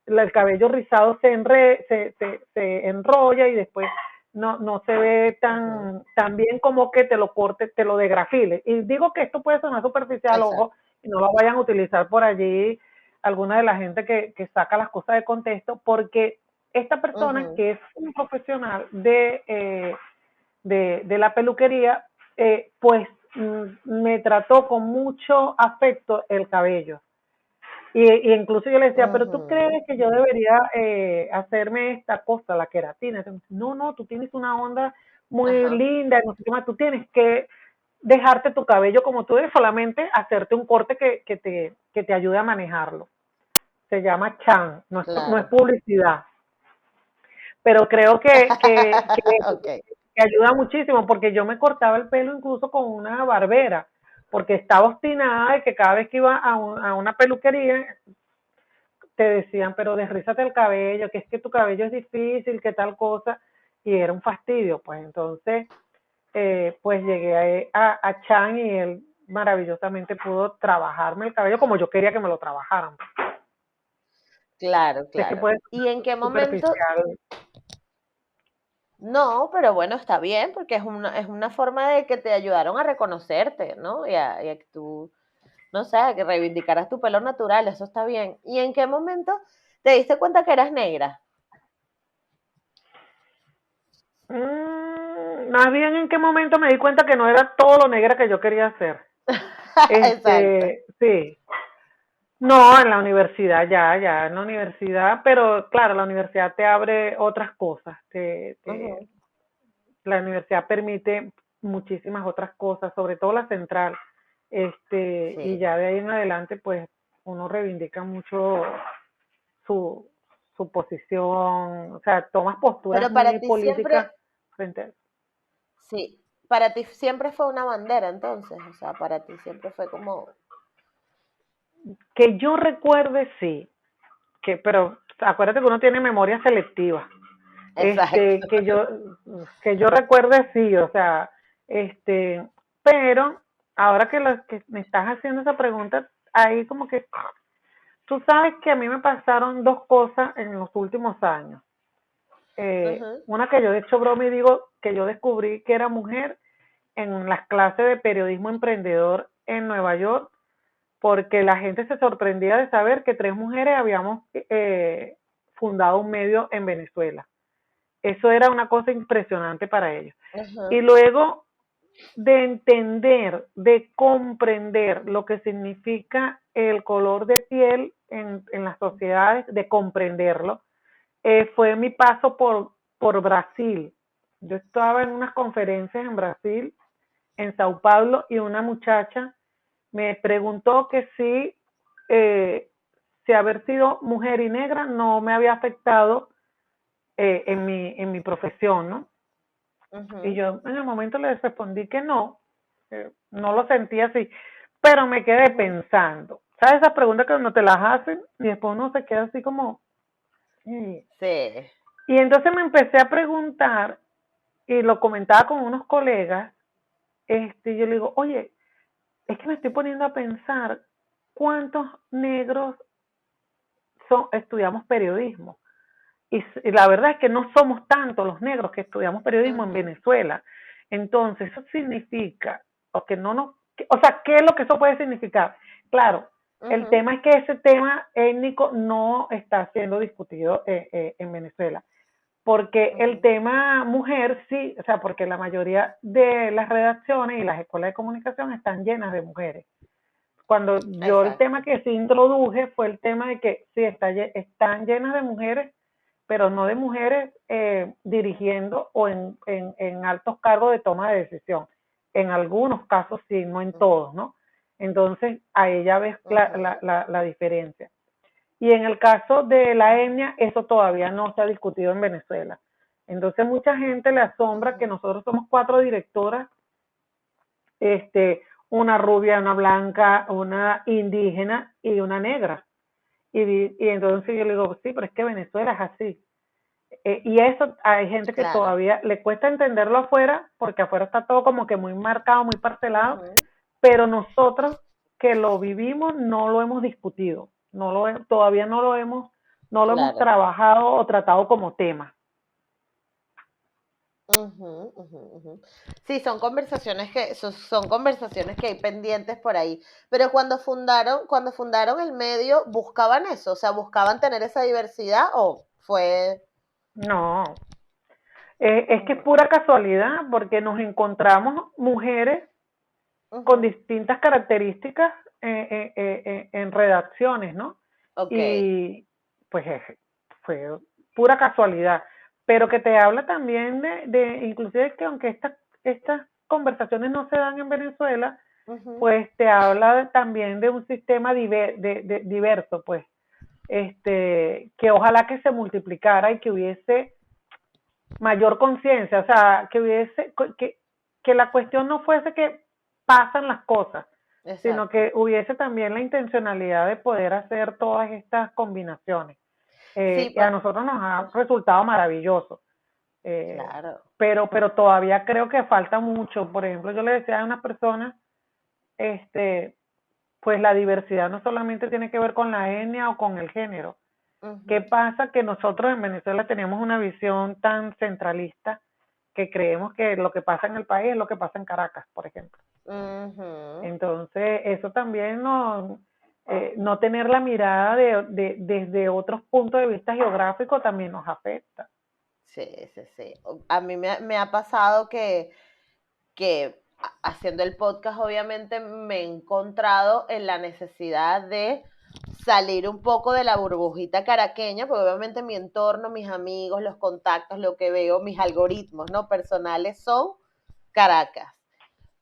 el cabello rizado se enrolla y después no se ve Ujú. tan bien como que te lo cortes, te lo degrafiles. Y digo que esto puede sonar superficial, ojo, Exacto. y no lo vayan a utilizar por allí alguna de la gente que saca las cosas de contexto, porque esta persona Ujú. que es un profesional de la peluquería, pues me trató con mucho afecto el cabello. Y incluso yo le decía, pero tú Ujú. crees que yo debería hacerme esta cosa, la queratina. Entonces, no, no, tú tienes una onda muy Ajá. linda, no sé qué más, tú tienes que dejarte tu cabello como tú eres, solamente hacerte un corte que te ayude a manejarlo. Se llama Chan, no es Claro. publicidad, pero creo Ok. que ayuda muchísimo, porque yo me cortaba el pelo incluso con una barbera, porque estaba obstinada de que cada vez que iba a una peluquería te decían, pero desrízate el cabello, que es que tu cabello es difícil, que tal cosa, y era un fastidio, pues entonces, pues llegué a Chan y él maravillosamente pudo trabajarme el cabello como yo quería que me lo trabajaran. Claro, Es que claro. puede ¿Y en ser qué momento? superficial. No, pero bueno, está bien, porque es una forma de que te ayudaron a reconocerte, ¿no? Y a que tú, no sé, a que reivindicaras tu pelo natural, eso está bien. ¿Y en qué momento te diste cuenta que eras negra? Más bien en qué momento me di cuenta que no era todo lo negra que yo quería hacer. Exacto. Sí. No, en la universidad, ya en la universidad, pero claro, la universidad te abre otras cosas. Ujú. La universidad permite muchísimas otras cosas, sobre todo la central. Y Sí. ya de ahí en adelante, pues uno reivindica mucho su, su posición, o sea, tomas posturas Pero para muy ti siempre, políticas frente a eso. sí, para ti siempre fue una bandera entonces, o sea, para ti siempre fue como, Que yo recuerde, sí, pero acuérdate que uno tiene memoria selectiva. exacto. Que yo recuerde, sí, o sea, este, pero ahora que me estás haciendo esa pregunta, ahí como que tú sabes que a mí me pasaron dos cosas en los últimos años. Ujú. Una que yo de hecho broma y digo que yo descubrí que era mujer en las clases de periodismo emprendedor en Nueva York, porque la gente se sorprendía de saber que tres mujeres habíamos fundado un medio en Venezuela. Eso era una cosa impresionante para ellos. Y Ajá. luego de entender, de comprender lo que significa el color de piel en las sociedades, de comprenderlo, fue mi paso por Brasil. Yo estaba en unas conferencias en Brasil, en Sao Paulo, y una muchacha me preguntó que si haber sido mujer y negra no me había afectado en mi profesión, ¿no? Y Ujú. yo en el momento le respondí que no lo sentía así, pero me quedé Ujú. pensando. ¿Sabes esas preguntas que no te las hacen y después uno se queda así como... "Mm"? Sí. Y entonces me empecé a preguntar y lo comentaba con unos colegas, yo le digo, oye, es que me estoy poniendo a pensar cuántos negros estudiamos periodismo. Y la verdad es que no somos tantos los negros que estudiamos periodismo en Ujú. Venezuela. Entonces, eso significa, o que no nos, o sea, ¿qué es lo que eso puede significar? Claro, el Ujú. tema es que ese tema étnico no está siendo discutido en Venezuela, porque el Ujú. tema mujer sí, o sea, porque la mayoría de las redacciones y las escuelas de comunicación están llenas de mujeres. Cuando yo el tema Exacto. que sí introduje fue el tema de que sí, están llenas de mujeres, pero no de mujeres dirigiendo o en altos cargos de toma de decisión. En algunos casos sí, no en Ujú. todos, ¿no? Entonces, ahí ya ves Ujú. la diferencia. Y en el caso de la etnia, eso todavía no se ha discutido en Venezuela. Entonces mucha gente le asombra que nosotros somos 4 directoras, una rubia, una blanca, una indígena y una negra. Y entonces yo le digo, sí, pero es que Venezuela es así. Y eso hay gente que Claro. todavía le cuesta entenderlo afuera, porque afuera está todo como que muy marcado, muy parcelado, Ujú. pero nosotros que lo vivimos no lo hemos discutido, todavía no lo hemos Claro. trabajado o tratado como tema. Ujú, ujú, ujú. Sí, son conversaciones que hay pendientes por ahí. Pero cuando fundaron el medio, ¿buscaban eso? O sea, ¿buscaban tener esa diversidad o fue? No, es que es Ujú, pura casualidad, porque nos encontramos mujeres con ujú. distintas características en redacciones, ¿no? Ok, Y pues fue pura casualidad, pero que te habla también inclusive que aunque estas conversaciones no se dan en Venezuela, ujú. pues te habla también de un sistema diverso, pues, que ojalá que se multiplicara y que hubiese mayor conciencia, o sea, que la cuestión no fuese que pasan las cosas, sino Exacto. que hubiese también la intencionalidad de poder hacer todas estas combinaciones. Sí, Y a nosotros nos ha resultado maravilloso, eh, claro. pero todavía creo que falta mucho. Por ejemplo, yo le decía a unas personas, este, pues la diversidad no solamente tiene que ver con la etnia o con el género. ¿Qué Ujú, pasa? Que nosotros en Venezuela tenemos una visión tan centralista que creemos que lo que pasa en el país es lo que pasa en Caracas, por ejemplo. ujú. Entonces, eso también no tener la mirada desde otros puntos de vista geográficos también nos afecta. Sí, sí, sí. A mí me ha pasado que haciendo el podcast obviamente me he encontrado en la necesidad de salir un poco de la burbujita caraqueña, porque obviamente mi entorno, mis amigos, los contactos, lo que veo, mis algoritmos, ¿no? Personales son Caracas.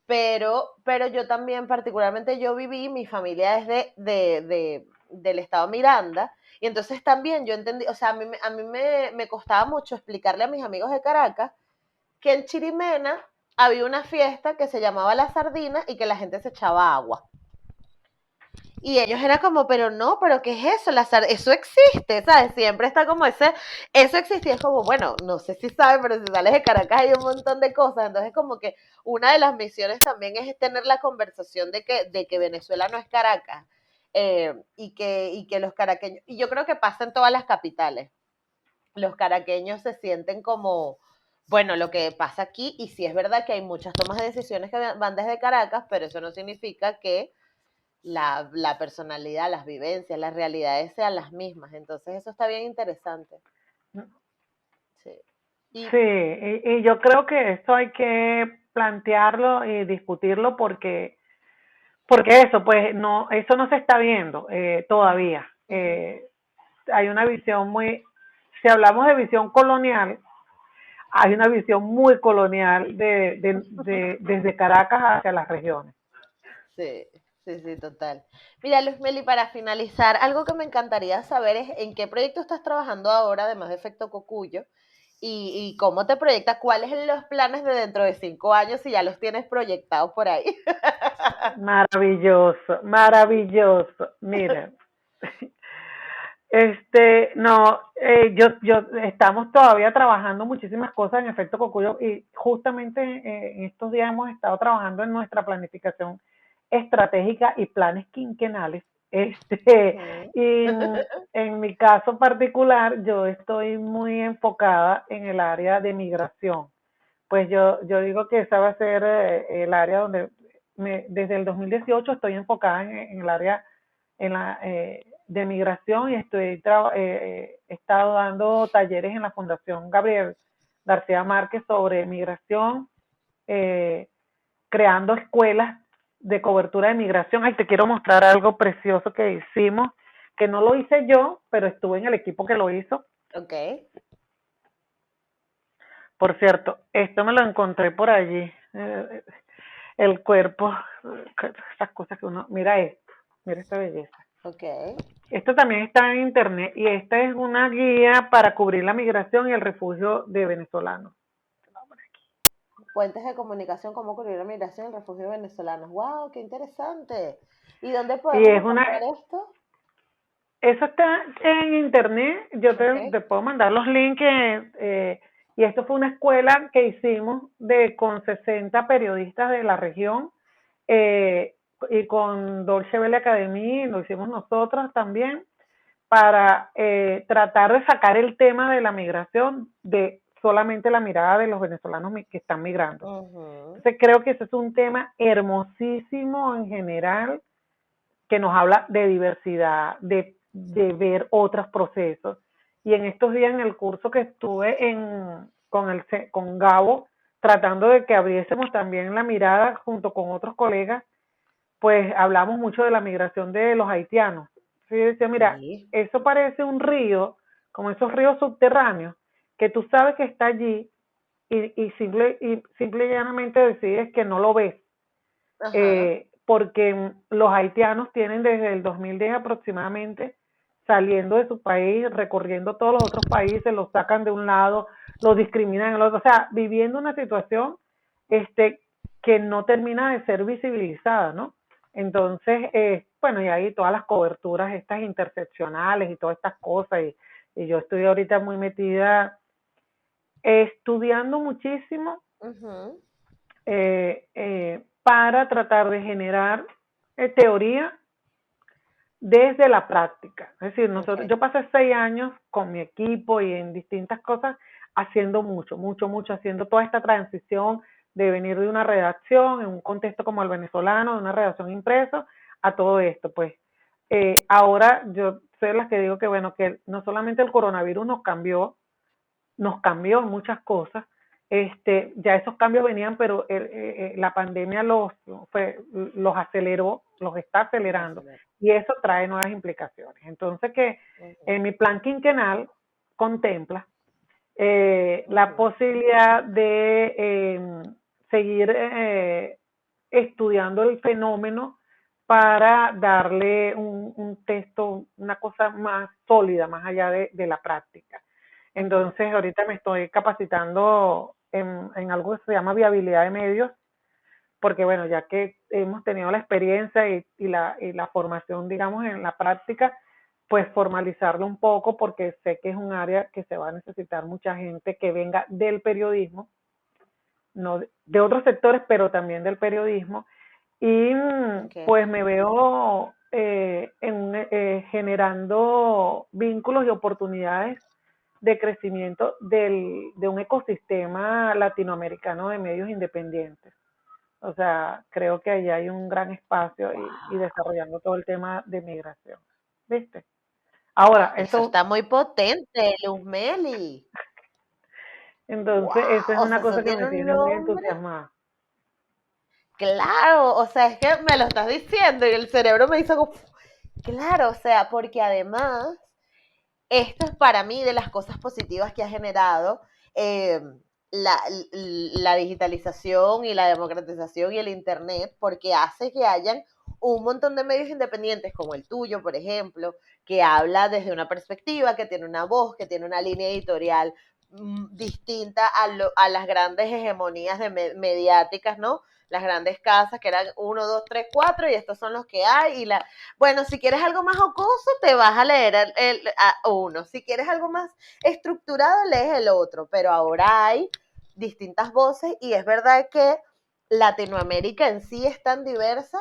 Pero yo también, particularmente yo viví, mi familia es del estado Miranda, y entonces también yo entendí, o sea, me costaba mucho explicarle a mis amigos de Caracas que en Chirimena había una fiesta que se llamaba La Sardina y que la gente se echaba agua. Y ellos era como, pero no, pero ¿qué es eso? Eso existe, ¿sabes? Siempre está como eso existía, es como, bueno, no sé si sabes, pero si sales de Caracas hay un montón de cosas, entonces como que una de las misiones también es tener la conversación de que Venezuela no es Caracas, y que los caraqueños, y yo creo que pasa en todas las capitales, los caraqueños se sienten como, bueno, lo que pasa aquí, y sí es verdad que hay muchas tomas de decisiones que van desde Caracas, pero eso no significa que la personalidad, las vivencias, las realidades sean las mismas. Entonces eso está bien interesante. Sí. Sí, Y y yo creo que esto hay que plantearlo y discutirlo porque eso, pues no, eso no se está viendo todavía. ujú, Hay una visión si hablamos de visión colonial, hay una visión muy colonial desde Caracas hacia las regiones. sí, sí, sí, total. Mira, Luz Meli, para finalizar, algo que me encantaría saber es en qué proyecto estás trabajando ahora, además de Efecto Cocuyo, y cómo te proyectas, cuáles son los planes de dentro de 5 años si ya los tienes proyectados por ahí. Maravilloso, maravilloso. Mira, no, yo estamos todavía trabajando muchísimas cosas en Efecto Cocuyo y justamente en estos días hemos estado trabajando en nuestra planificación estratégica y planes quinquenales. Ujú, Y en mi caso particular, yo estoy muy enfocada en el área de migración. Pues yo digo que esa va a ser el área donde desde el 2018 estoy enfocada en el área de migración y he estado dando talleres en la Fundación Gabriel García Márquez sobre migración, eh, creando escuelas de cobertura de migración. Ay, te quiero mostrar algo precioso que hicimos, que no lo hice yo, pero estuve en el equipo que lo hizo. ok. Por cierto, esto me lo encontré por allí. El cuerpo, esas cosas que uno, mira esto, mira esta belleza. Ok. Esto también está en internet y esta es una guía para cubrir la migración y el refugio de venezolanos. Puentes de comunicación, cómo cubrir la migración y el refugio de venezolanos. ¡Wow! ¡Qué interesante! ¿Y dónde Y podemos es encontrar una, esto? eso está en internet, yo Ok. te puedo mandar los links, y esto fue una escuela que hicimos con 60 periodistas de la región, eh, y con Dolce Vele Academy, lo hicimos nosotros también, para tratar de sacar el tema de la migración de solamente la mirada de los venezolanos que están migrando. Ujú. Entonces creo que ese es un tema hermosísimo en general, que nos habla de diversidad, de ver otros procesos. Y en estos días en el curso que estuve con Gabo, tratando de que abriésemos también la mirada junto con otros colegas, pues hablamos mucho de la migración de los haitianos. Sí, decía, mira, Sí. eso parece un río, como esos ríos subterráneos, que tú sabes que está allí y simple y llanamente decides que no lo ves, Ajá. porque los haitianos tienen desde el 2010 aproximadamente saliendo de su país, recorriendo todos los otros países, los sacan de un lado, los discriminan en el otro, o sea, viviendo una situación este, que no termina de ser visibilizada, ¿no? Entonces, bueno, y ahí todas las coberturas estas interseccionales y todas estas cosas, y yo estoy ahorita muy metida estudiando muchísimo, Ujú. para tratar de generar teoría desde la práctica. Es decir, Ok. yo pasé 6 años con mi equipo y en distintas cosas haciendo mucho, haciendo toda esta transición de venir de una redacción en un contexto como el venezolano, de una redacción impreso, a todo esto. Pues ahora yo soy de las que digo que, bueno, que no solamente el coronavirus nos cambió en muchas cosas. Ya esos cambios venían, pero la pandemia los aceleró, los está Los acelerando, acelero. y eso trae nuevas implicaciones. Entonces, que Ujú. en mi plan quinquenal contempla la Ujú. posibilidad de seguir estudiando el fenómeno para darle un texto, una cosa más sólida, más allá de la práctica. Ujú. Entonces, ahorita me estoy capacitando en algo que se llama viabilidad de medios, porque bueno, ya que hemos tenido la experiencia y la formación, digamos, en la práctica, pues formalizarlo un poco, porque sé que es un área que se va a necesitar mucha gente que venga del periodismo, no de otros sectores, pero también del periodismo, y Ok. pues me veo generando vínculos y oportunidades de crecimiento de un ecosistema latinoamericano de medios independientes. O sea, creo que allá hay un gran espacio y Wow. desarrollando todo el tema de migración. ¿Viste? Ahora, Eso eso, está muy potente, Luzmeli. entonces, eso es Wow. O una sea, eso cosa que tiene me un tiene muy nombre. entusiasmada. Claro, o sea, es que me lo estás diciendo y el cerebro me hizo como, claro, o sea, porque además, esto es para mí de las cosas positivas que ha generado eh, la, la digitalización y la democratización y el Internet, porque hace que hayan un montón de medios independientes, como el tuyo, por ejemplo, que habla desde una perspectiva, que tiene una voz, que tiene una línea editorial distinta a las grandes hegemonías mediáticas, ¿no? Las grandes casas que eran uno, dos, tres, cuatro, y estos son los que hay. Bueno, si quieres algo más jocoso, te vas a leer uno. Si quieres algo más estructurado, lees el otro. Pero ahora hay distintas voces y es verdad que Latinoamérica en sí es tan diversa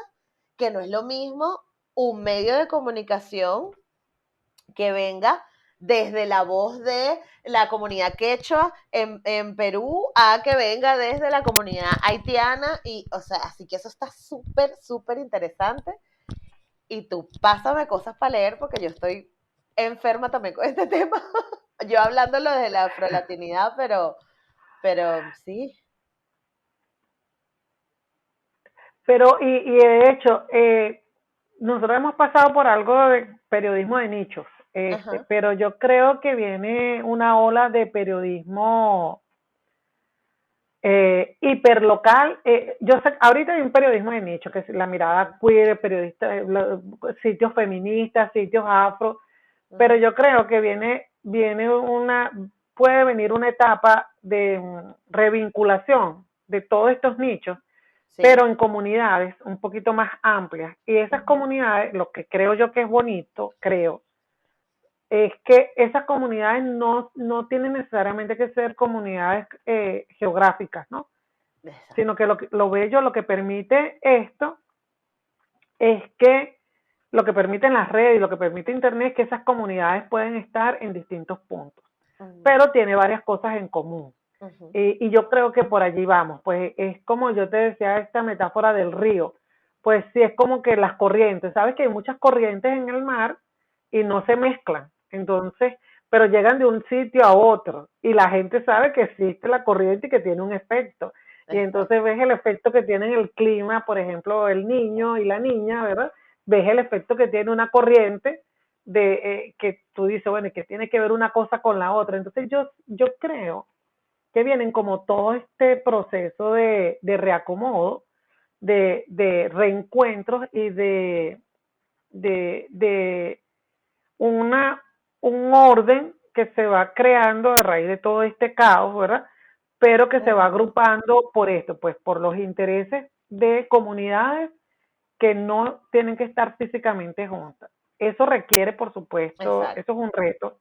que no es lo mismo un medio de comunicación que venga desde la voz de la comunidad quechua en Perú a que venga desde la comunidad haitiana y, o sea, así que eso está súper interesante y tú pásame cosas para leer porque yo estoy enferma también con este tema. Yo hablándolo de la afrolatinidad, pero sí. Pero, y de hecho, nosotros hemos pasado por algo de periodismo de nichos, Ajá. pero yo creo que viene una ola de periodismo hiperlocal. Yo sé, ahorita hay un periodismo de nicho, que es la mirada queer, periodistas, sitios feministas, sitios afro, pero yo creo que puede venir una etapa de revinculación de todos estos nichos, Sí. pero en comunidades un poquito más amplias. Y esas comunidades, lo que creo yo que es bonito, es que esas comunidades no tienen necesariamente que ser comunidades geográficas, ¿no? Exacto. Sino que lo bello, lo que permite esto, es que lo que permiten las redes y lo que permite Internet es que esas comunidades pueden estar en distintos puntos, pero tiene varias cosas en común. Y yo creo que por allí vamos, pues es como yo te decía, esta metáfora del río, pues sí, es como que las corrientes, sabes que hay muchas corrientes en el mar y no se mezclan, entonces, pero llegan de un sitio a otro y la gente sabe que existe la corriente y que tiene un efecto, y Exacto. entonces ves el efecto que tiene en el clima, por ejemplo, el niño y la niña, ¿verdad? Ves el efecto que tiene una corriente que tú dices, bueno, y que tiene que ver una cosa con la otra, entonces yo creo que vienen como todo este proceso de reacomodo, de reencuentros y de una, un orden que se va creando a raíz de todo este caos, ¿verdad? Pero que se va agrupando por esto, pues por los intereses de comunidades que no tienen que estar físicamente juntas. Eso requiere, por supuesto, Exacto. eso es un reto,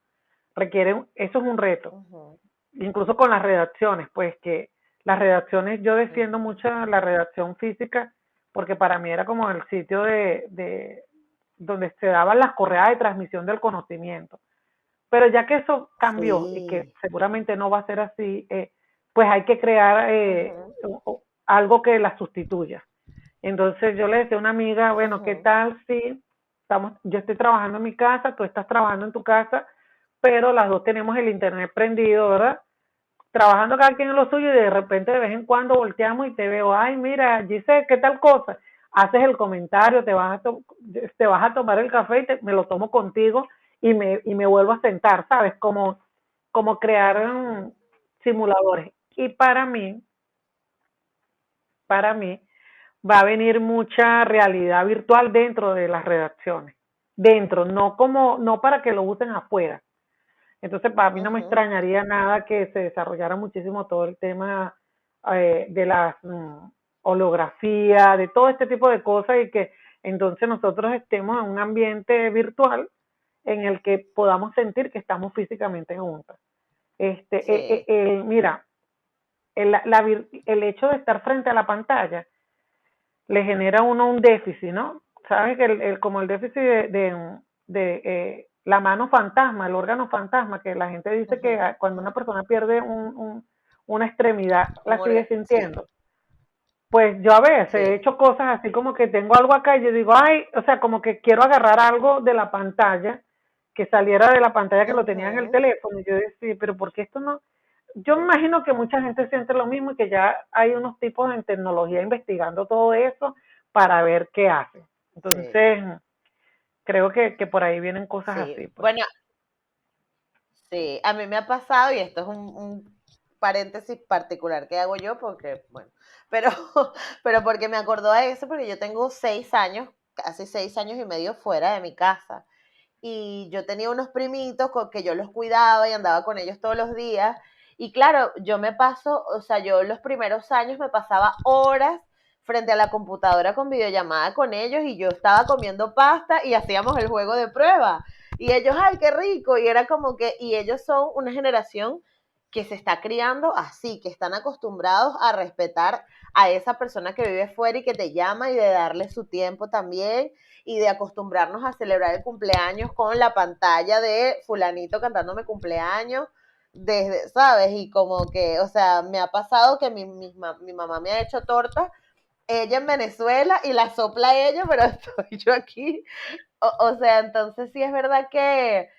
eso es un reto, Ujú. incluso con las redacciones, pues que las redacciones, yo defiendo mucho la redacción física, porque para mí era como el sitio de donde se daban las correas de transmisión del conocimiento. Pero ya que eso cambió y que Sí. seguramente no va a ser así, pues hay que crear Ujú, algo que la sustituya. Entonces yo le decía a una amiga, bueno, ¿qué ujú. tal si yo estoy trabajando en mi casa, tú estás trabajando en tu casa, pero las dos tenemos el internet prendido, ¿verdad? Trabajando cada quien en lo suyo y de repente de vez en cuando volteamos y te veo, ay, mira, Giselle, ¿qué tal cosa? Haces el comentario, te vas a tomar el café y me lo tomo contigo y me vuelvo a sentar, ¿sabes? Como crear simuladores. Y para mí, va a venir mucha realidad virtual dentro de las redacciones. Dentro, no para que lo usen afuera. Entonces, para mí no me Ujú. extrañaría nada que se desarrollara muchísimo todo el tema de las holografías, de todo este tipo de cosas y que entonces nosotros estemos en un ambiente virtual en el que podamos sentir que estamos físicamente juntas. Sí. Mira, el hecho de estar frente a la pantalla le genera a uno un déficit, ¿no? Sabes que como el déficit de la mano fantasma, el órgano fantasma, que la gente dice que Ujú. cuando una persona pierde una extremidad la sigue Sí, sintiendo. Pues yo a veces he sí. hecho cosas así como que tengo algo acá y yo digo, ay, o sea, como que quiero agarrar algo de la pantalla, que saliera de la pantalla que lo tenía en el Ujú. teléfono. Y yo decía, pero ¿por qué esto no? Yo me imagino que mucha gente siente lo mismo y que ya hay unos tipos en tecnología investigando todo eso para ver qué hacen. Sí, Entonces, creo que por ahí vienen cosas sí. así, pues. Bueno, sí, a mí me ha pasado, y esto es un paréntesis particular que hago yo, porque, bueno, pero, pero porque me acordó a eso, porque yo tengo 6 años, casi 6 años y medio fuera de mi casa. Y yo tenía unos primitos con que yo los cuidaba y andaba con ellos todos los días. Y claro, yo me paso, o sea, yo los primeros años me pasaba horas frente a la computadora con videollamada con ellos y yo estaba comiendo pasta y hacíamos el juego de prueba. Y ellos, ay, qué rico. Y era como que, y ellos son una generación que se está criando así, que están acostumbrados a respetar a esa persona que vive fuera y que te llama y de darle su tiempo también y de acostumbrarnos a celebrar el cumpleaños con la pantalla de fulanito cantándome cumpleaños, desde, ¿sabes? Y como que, o sea, me ha pasado que mi mamá me ha hecho torta, ella en Venezuela y la sopla ella, pero estoy yo aquí. O sea, entonces sí es verdad que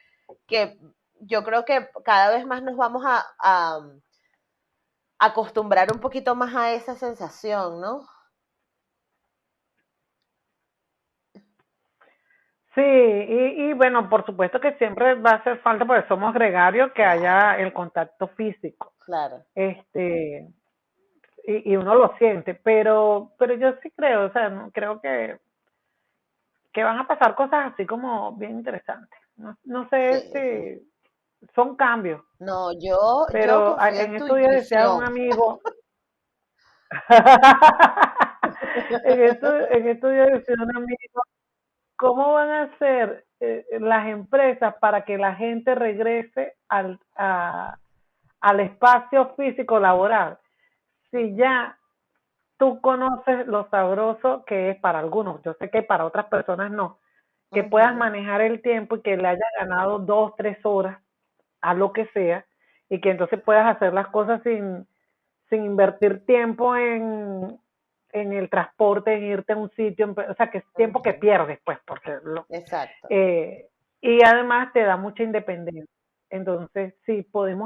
yo creo que cada vez más nos vamos a acostumbrar un poquito más a esa sensación, ¿no? Sí, y bueno, por supuesto que siempre va a hacer falta, porque somos gregarios, que Claro, haya el contacto físico. claro. Este, y uno lo siente, pero yo sí creo, o sea, creo que van a pasar cosas así como bien interesantes. No, no sé Sí, sí. si son cambios, No, yo pero confío en en tu estos días decía un intuición. amigo, en estos días decía un amigo, ¿cómo van a hacer las empresas para que la gente regrese al espacio físico laboral? Si Ujú, ya tú conoces lo sabroso que es para algunos, yo sé que para otras personas no, que puedas ujú, manejar el tiempo y que le hayas ganado 2, 3 horas a lo que sea, y que entonces puedas hacer las cosas sin invertir tiempo en el transporte, en irte a un sitio, o sea, que es tiempo que ujú. pierdes, pues, porque Exacto. eh, y además te da mucha independencia. Entonces, si puedes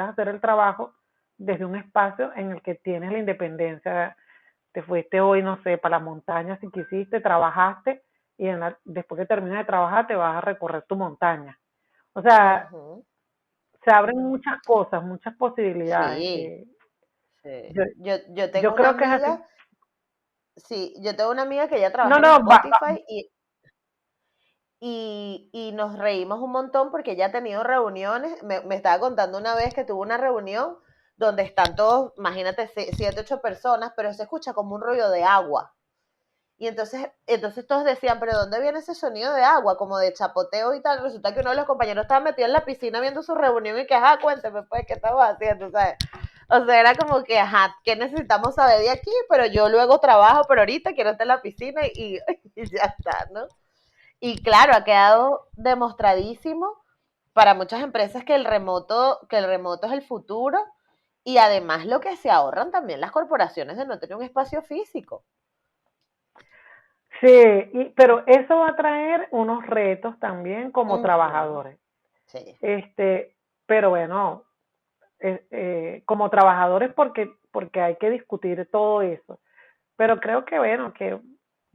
hacer el trabajo desde un espacio en el que tienes la independencia, te fuiste hoy, no sé, para la montaña si quisiste, trabajaste y después que termines de trabajar te vas a recorrer tu montaña. O sea, Ujú. se abren muchas cosas, muchas posibilidades. Sí, sí. Yo, Yo tengo yo una creo que es así. amiga, sí, yo tengo una amiga que ella No, trabaja en no, Spotify y nos reímos un montón porque ella ha tenido reuniones. Me estaba contando una vez que tuvo una reunión donde están todos, imagínate, 7, 8 personas, pero se escucha como un rollo de agua. Y entonces todos decían, pero ¿dónde viene ese sonido de agua? Como de chapoteo y tal. Resulta que uno de los compañeros estaba metido en la piscina viendo su reunión y que, ajá, cuénteme, pues, ¿qué estamos haciendo? ¿Sabes? O sea, era como que, ajá, ¿qué necesitamos saber de aquí? Pero yo luego trabajo, pero ahorita quiero estar en la piscina y ya está, ¿no? Y claro, ha quedado demostradísimo para muchas empresas que el remoto es el futuro y además lo que se ahorran también las corporaciones de no tener un espacio físico. Sí, pero eso va a traer unos retos también como Ujú, trabajadores. sí. Este, pero bueno, como trabajadores porque hay que discutir todo eso. Pero creo que bueno, que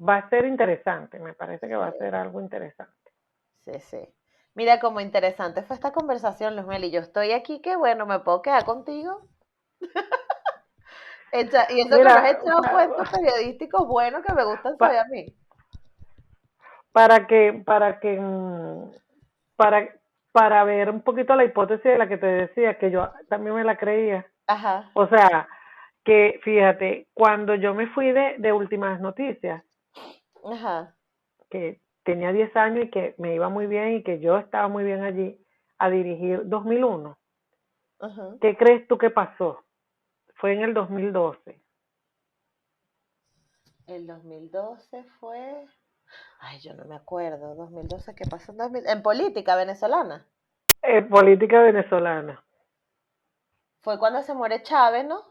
va a ser interesante, me parece que va a ser Sí, algo interesante. sí, sí. Mira, como interesante fue esta conversación, Luzmeli. Yo estoy aquí que, bueno, me puedo quedar contigo. Y eso que nos he Mira, echado cuentos periodísticos buenos que me gustan saber pa- a mí. para para, para ver un poquito la hipótesis de la que te decía, que yo también me la creía. Ajá, O sea, que fíjate, cuando yo me fui de Últimas Noticias, ajá, que tenía 10 años y que me iba muy bien y que yo estaba muy bien allí a dirigir 2001, ajá. ¿qué crees tú que pasó? Fue en el 2012. El 2012 fue... Ay, yo no me acuerdo. 2012, ¿qué pasó en 2000? En política venezolana. Política venezolana. Fue cuando se muere Chávez, ¿no?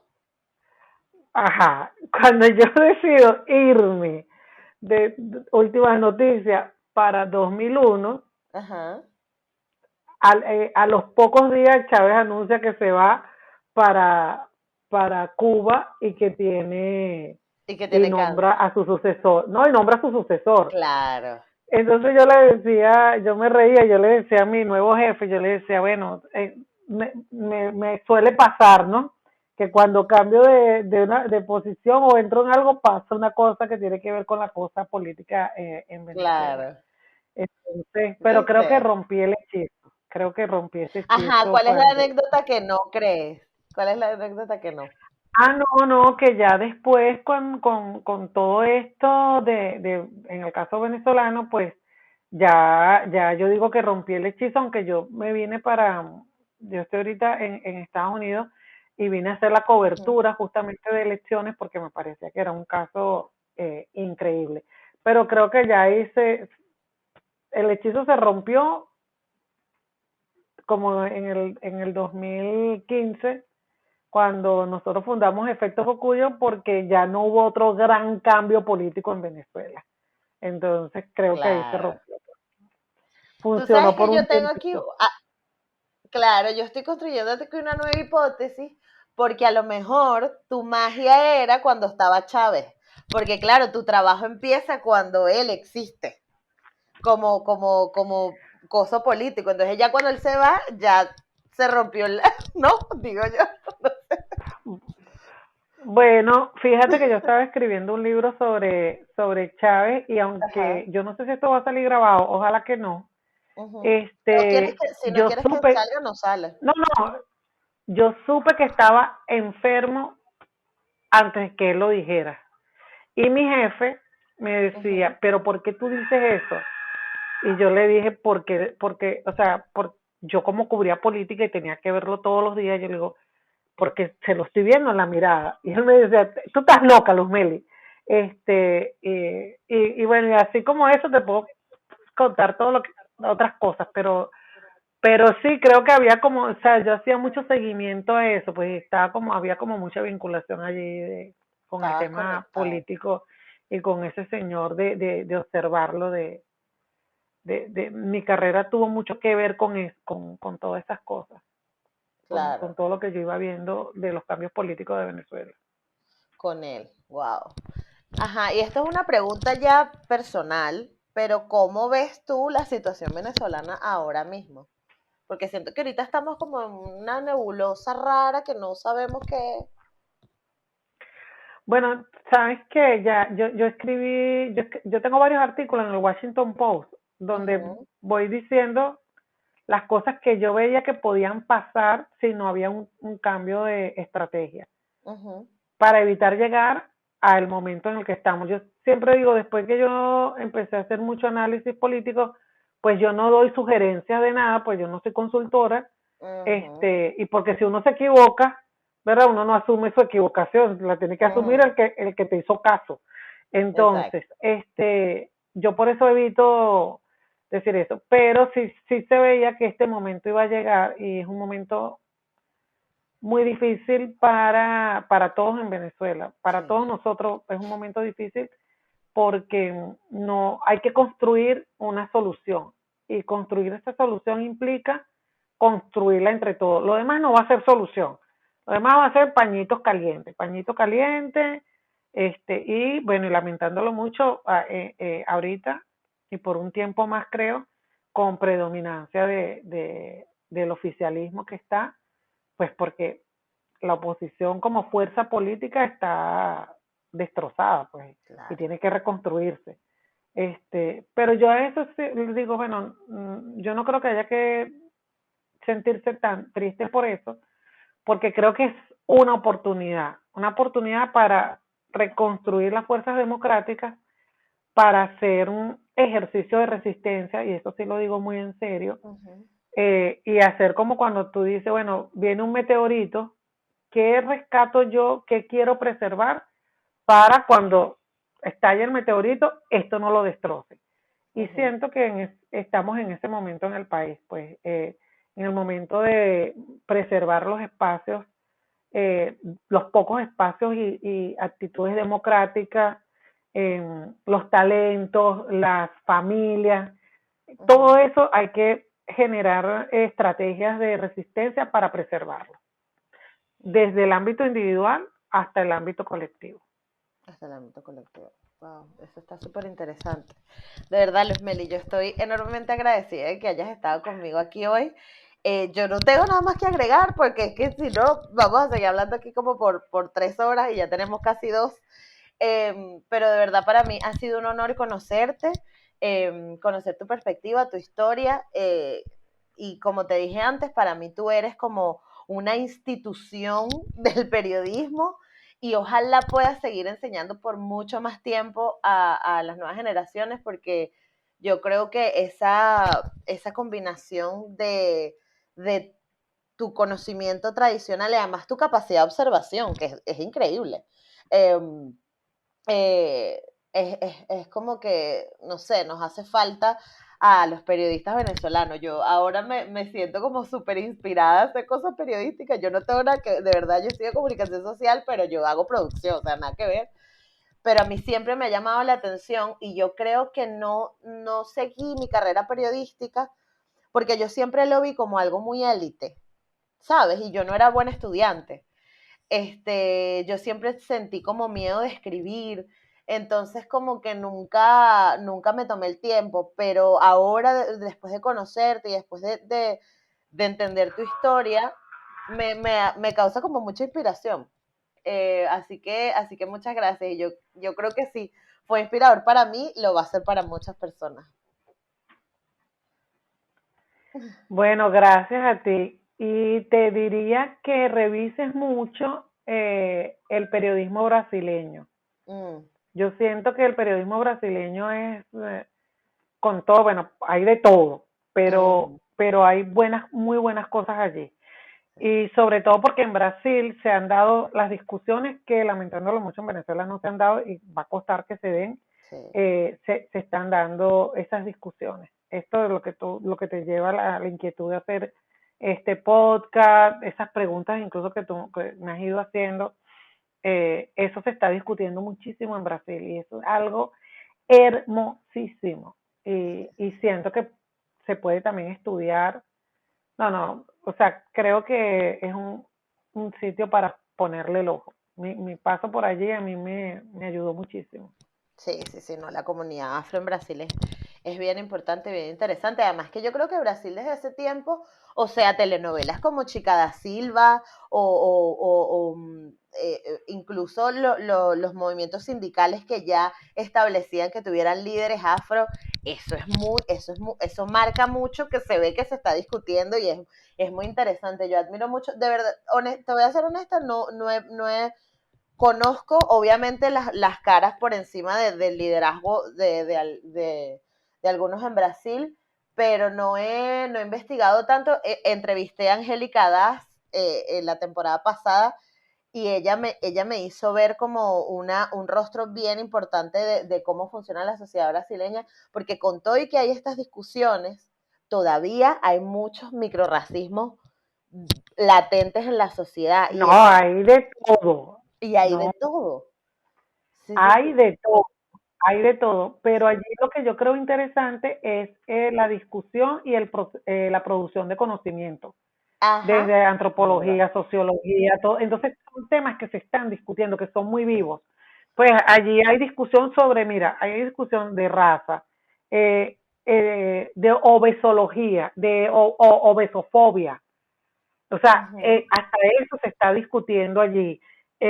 Ajá, cuando yo decido irme de Últimas Noticias para 2001, Ajá. a los pocos días Chávez anuncia que se va para, para Cuba Y que y tiene nombra cáncer. a su sucesor, no, y nombra a su sucesor. Claro. Entonces yo le decía, yo me reía, yo le decía a mi nuevo jefe, yo le decía, bueno, me suele pasar, ¿no? Que cuando cambio de posición o entro en algo pasa una cosa que tiene que ver con la cosa política en Venezuela. Claro. Entonces, pero creo que ¿Viste? rompí el hechizo, creo que rompí ese Ajá, hechizo ¿cuál es la cuando... anécdota que no crees? ¿Cuál es la anécdota que no? Ah, no, no, que ya después con todo esto en el caso venezolano, pues ya yo digo que rompí el hechizo, aunque yo me vine yo estoy ahorita en Estados Unidos y vine a hacer la Ujú. cobertura justamente de elecciones porque me parecía que era un caso increíble. Pero creo que ya el hechizo se rompió como en el 2015 cuando nosotros fundamos Efecto Cocuyo porque ya no hubo otro gran cambio político en Venezuela. Entonces creo que ahí se Claro. rompió. Tú sabes Funcionó por que yo un tengo aquí, tiempito. claro, yo estoy construyendo aquí una nueva hipótesis, porque a lo mejor tu magia era cuando estaba Chávez, porque claro, tu trabajo empieza cuando él existe, como coso político, entonces ya cuando él se va, ya se rompió el, ¿no? Digo yo. Bueno, fíjate que yo estaba escribiendo un libro sobre Chávez y Ajá. aunque yo no sé si esto va a salir grabado, ojalá que no, Ujú. No quieres que, si no yo quieres que supe, salga, no sale. no, yo supe que estaba enfermo antes que él lo dijera. Y mi jefe me Ujú. decía, pero ¿por qué tú dices eso? Y yo le dije, porque, o sea, yo como cubría política y tenía que verlo todos los días, yo le digo, porque se lo estoy viendo en la mirada. Y él me decía, tú estás loca, Luz Meli. Y bueno, y así como eso te puedo contar todo lo que, otras cosas, pero sí creo que había como, o sea, yo hacía mucho seguimiento a eso, pues estaba como, había como mucha vinculación allí con el Estabas tema conectado. político y con ese señor de observarlo, mi carrera tuvo mucho que ver con todas esas cosas, con Claro, todo lo que yo iba viendo de los cambios políticos de Venezuela. con él. Wow. Ajá, y esto es una pregunta ya personal, pero ¿cómo ves tú la situación venezolana ahora mismo? Porque siento que ahorita estamos como en una nebulosa rara que no sabemos qué. Bueno, sabes que ya yo escribí, yo tengo varios artículos en el Washington Post donde Ujú, voy diciendo las cosas que yo veía que podían pasar si no había un cambio de estrategia ujú, para evitar llegar al momento en el que estamos. Yo siempre digo, después que yo empecé a hacer mucho análisis político, pues yo no doy sugerencias de nada, pues yo no soy consultora, ujú, y porque si uno se equivoca, ¿verdad? Uno no asume su equivocación, la tiene que asumir ujú. el que te hizo caso. Exacto. Entonces, yo por eso evito decir eso, pero sí se veía que este momento iba a llegar y es un momento muy difícil para todos en Venezuela, para Sí. todos nosotros es un momento difícil porque no hay que construir una solución y construir esa solución implica construirla entre todos. Lo demás no va a ser solución. Lo demás va a ser pañito caliente, y bueno, y lamentándolo mucho ahorita y por un tiempo más creo, con predominancia del oficialismo que está, pues porque la oposición como fuerza política está destrozada, pues, y Claro. tiene que reconstruirse. Pero yo a eso sí, les digo, bueno, yo no creo que haya que sentirse tan triste por eso, porque creo que es una oportunidad para reconstruir las fuerzas democráticas, para hacer un ejercicio de resistencia, y eso sí lo digo muy en serio, Ujú, y hacer como cuando tú dices, bueno, viene un meteorito, ¿qué rescato yo? ¿Qué quiero preservar para cuando estalle el meteorito, esto no lo destroce? Y ujú, siento que estamos en ese momento en el país, pues, en el momento de preservar los espacios, eh, los pocos espacios y actitudes democráticas, los talentos, las familias, todo ujú. eso hay que generar estrategias de resistencia para preservarlo, desde el ámbito individual hasta el ámbito colectivo. Hasta el ámbito colectivo. Wow, eso está súper interesante. De verdad, Luz Meli, yo estoy enormemente agradecida de que hayas estado conmigo aquí hoy. Yo no tengo nada más que agregar porque es que si no, vamos a seguir hablando aquí como por 3 horas y ya tenemos casi dos. Pero de verdad para mí ha sido un honor conocerte, conocer tu perspectiva, tu historia. Y como te dije antes, para mí tú eres como una institución del periodismo y ojalá puedas seguir enseñando por mucho más tiempo a las nuevas generaciones porque yo creo que esa combinación de tu conocimiento tradicional y además tu capacidad de observación, que es increíble. Eh, eh, es como que, no sé, nos hace falta a los periodistas venezolanos. Yo ahora me siento como súper inspirada a hacer cosas periodísticas. Yo no tengo nada que, de verdad, yo estudio comunicación social, pero yo hago producción, o sea, nada que ver. Pero a mí siempre me ha llamado la atención y yo creo que no seguí mi carrera periodística porque yo siempre lo vi como algo muy élite, ¿sabes? Y yo no era buena estudiante. Yo siempre sentí como miedo de escribir, entonces como que nunca me tomé el tiempo, pero ahora después de conocerte y después de entender tu historia, me causa como mucha inspiración. Así que muchas gracias. Y yo creo que sí, fue inspirador para mí, lo va a ser para muchas personas. Bueno, gracias a ti. Y te diría que revises mucho el periodismo brasileño. Mm, Yo siento que el periodismo brasileño es, con todo, bueno, hay de todo, mm, pero hay muy buenas cosas allí. Y sobre todo porque en Brasil se han dado las discusiones que lamentándolo mucho en Venezuela no se han dado y va a costar que se den, sí. se están dando esas discusiones. Esto es lo que te lleva a la inquietud de hacer este podcast, esas preguntas incluso que me has ido haciendo, eso se está discutiendo muchísimo en Brasil y eso es algo hermosísimo. Y siento que se puede también estudiar. No, o sea, creo que es un sitio para ponerle el ojo. Mi paso por allí a mí me ayudó muchísimo. Sí, sí, sí, no, la comunidad afro en Brasil es bien importante, bien interesante. Además que yo creo que Brasil desde hace tiempo, o sea, telenovelas como Chica da Silva incluso los movimientos sindicales que ya establecían que tuvieran líderes afro, eso marca mucho que se ve que se está discutiendo y es muy interesante. Yo admiro mucho, de verdad, te voy a ser honesta, no he conozco obviamente las caras por encima del liderazgo de algunos en Brasil, pero no he investigado tanto. Entrevisté a Angélica Das en la temporada pasada y ella me hizo ver como un rostro bien importante de cómo funciona la sociedad brasileña, porque con todo y que hay estas discusiones, todavía hay muchos microrracismos latentes en la sociedad No, hay de todo. y hay de No, todo. Sí, sí, hay sí. de todo. Hay de todo, pero allí lo que yo creo interesante es la discusión y la producción de conocimiento, Ajá, desde es verdad. antropología, sociología, todo. Entonces son temas que se están discutiendo, que son muy vivos. Pues allí hay discusión sobre, mira, hay discusión de raza, de obesología, de obesofobia. O sea, Ujú, hasta eso se está discutiendo allí. sí.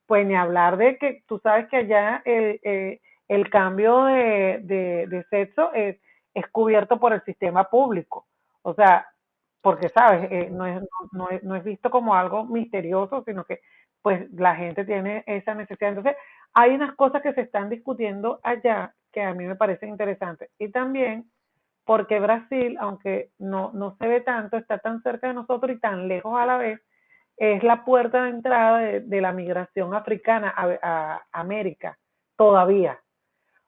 Pues ni hablar de que tú sabes que allá el cambio de sexo es cubierto por el sistema público. O sea, porque sabes, Ujú, no es visto como algo misterioso, sino que pues la gente tiene esa necesidad. Entonces, hay unas cosas que se están discutiendo allá que a mí me parecen interesantes. Y también porque Brasil, aunque no se ve tanto, está tan cerca de nosotros y tan lejos a la vez, es la puerta de entrada de la migración africana a América, todavía.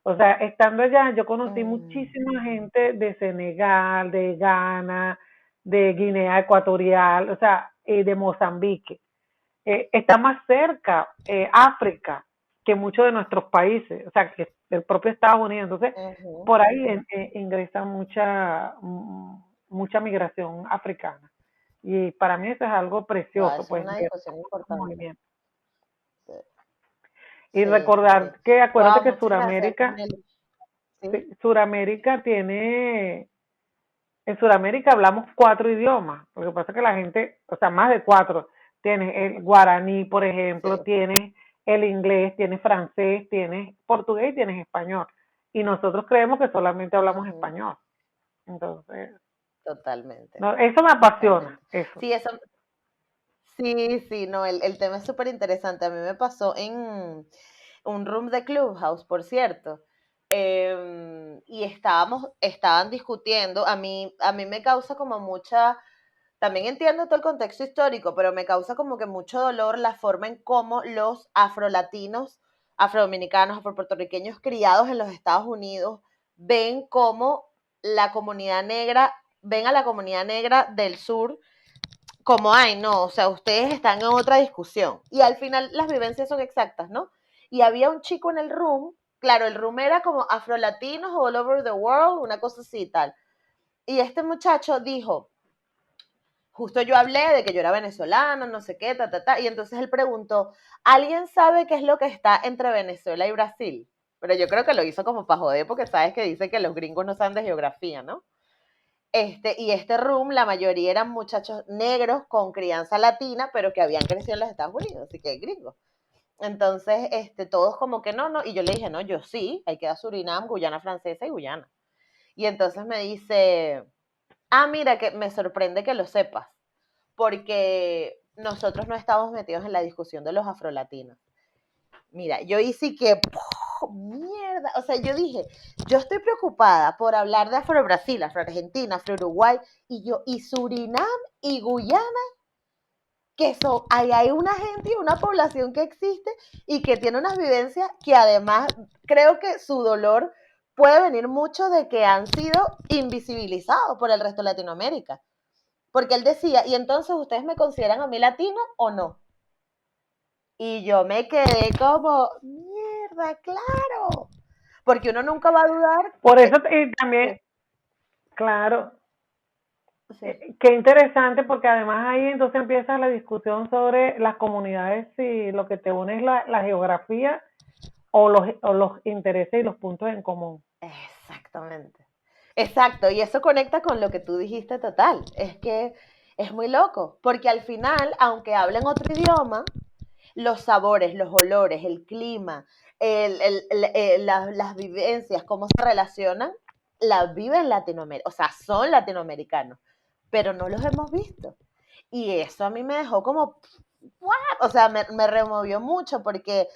O sea, estando allá, yo conocí mm, muchísima gente de Senegal, de Ghana, de Guinea Ecuatorial, o sea, de Mozambique. Está más cerca África que muchos de nuestros países, o sea, que el propio Estados Unidos. Entonces, ujú. por ahí ingresa mucha migración africana. Y para mí eso es algo Wow, precioso, eso es pues, una ver discusión estos importante. movimientos. Sí, Y sí, sí, sí. recordar que acuérdate Wow, que muchas gracias, Meli. Sí. Suramérica tiene, en Sudamérica hablamos 4 idiomas. Lo que pasa es que la gente, o sea, más de 4. Tienes el guaraní, por ejemplo, Sí. tienes el inglés, tienes francés, tienes portugués y tienes español. Y nosotros creemos que solamente hablamos Ujú, español. Entonces, totalmente, no, eso me apasiona, totalmente. eso. Sí, sí, sí, no, el tema es súper interesante. A mí me pasó en un room de Clubhouse, por cierto. Y estaban discutiendo, a mí me causa como mucha, también entiendo todo el contexto histórico, pero me causa como que mucho dolor la forma en cómo los afrolatinos, afrodominicanos, afropuertorriqueños criados en los Estados Unidos ven cómo la comunidad negra, ven a la comunidad negra del sur como, ay, no, o sea, ustedes están en otra discusión. Y al final las vivencias son exactas, ¿no? Y había un chico en el room, claro, el room era como afrolatinos all over the world, una cosa así y tal. Y este muchacho dijo, justo yo hablé de que yo era venezolano, no sé qué, y entonces él preguntó, ¿alguien sabe qué es lo que está entre Venezuela y Brasil? Pero yo creo que lo hizo como para joder, porque sabes que dice que los gringos no saben de geografía, ¿no? Y este room, la mayoría eran muchachos negros con crianza latina, pero que habían crecido en los Estados Unidos, así que gringos. Entonces, todos como que no, y yo le dije, no, yo sí, hay que ir a Surinam, Guyana Francesa y Guyana. Y entonces me dice, mira, que me sorprende que lo sepas, porque nosotros no estamos metidos en la discusión de los afrolatinos. Mira, yo hice que, mierda, o sea, yo dije, yo estoy preocupada por hablar de Afro-Brasil, Afro-Argentina, Afro-Uruguay, y Surinam y Guyana, que son, hay una gente y una población que existe y que tiene unas vivencias que además creo que su dolor puede venir mucho de que han sido invisibilizados por el resto de Latinoamérica. Porque él decía, y entonces ustedes me consideran a mí latino o no. Y yo me quedé como, mierda, claro. Porque uno nunca va a dudar. Por eso también, claro, Sí. qué interesante, porque además ahí entonces empieza la discusión sobre las comunidades, si lo que te une es la geografía o los intereses y los puntos en común. Exactamente. Exacto, y eso conecta con lo que tú dijiste total. Es que es muy loco, porque al final, aunque hablen otro idioma, los sabores, los olores, el clima, las vivencias, cómo se relacionan, las viven Latinoamérica, o sea, son latinoamericanos, pero no los hemos visto. Y eso a mí me dejó como, ¿what? O sea, me removió mucho porque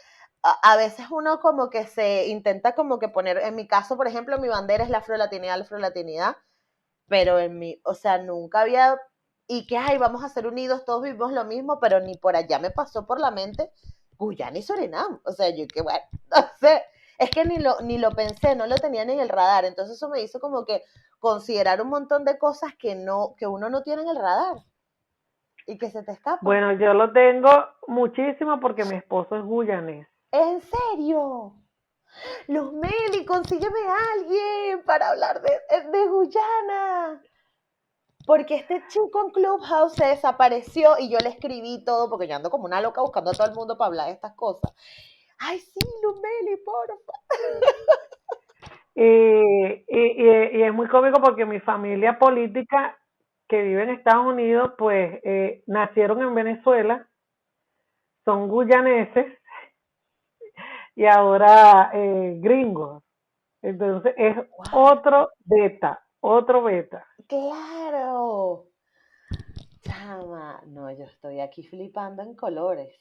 a veces uno como que se intenta como que poner, en mi caso, por ejemplo, mi bandera es la afrolatinidad, pero o sea, nunca había, y que, ay, vamos a ser unidos, todos vivimos lo mismo, pero ni por allá me pasó por la mente Guyana y Surinam. O sea, yo que, bueno, no sé, es que ni lo pensé, no lo tenía ni en el radar, entonces eso me hizo como que considerar un montón de cosas que uno no tiene en el radar y que se te escapan. Bueno, yo lo tengo muchísimo porque mi esposo es guyanés. ¿En serio? Luz Meli, consígueme a alguien para hablar de Guyana. Porque este chico en Clubhouse se desapareció y yo le escribí todo, porque yo ando como una loca buscando a todo el mundo para hablar de estas cosas. Ay, sí, Luz Meli, porfa. Y es muy cómico porque mi familia política que vive en Estados Unidos, pues nacieron en Venezuela, son guyaneses y ahora gringos. Entonces es Wow, otro beta. claro. Chama, no, yo estoy aquí flipando en colores.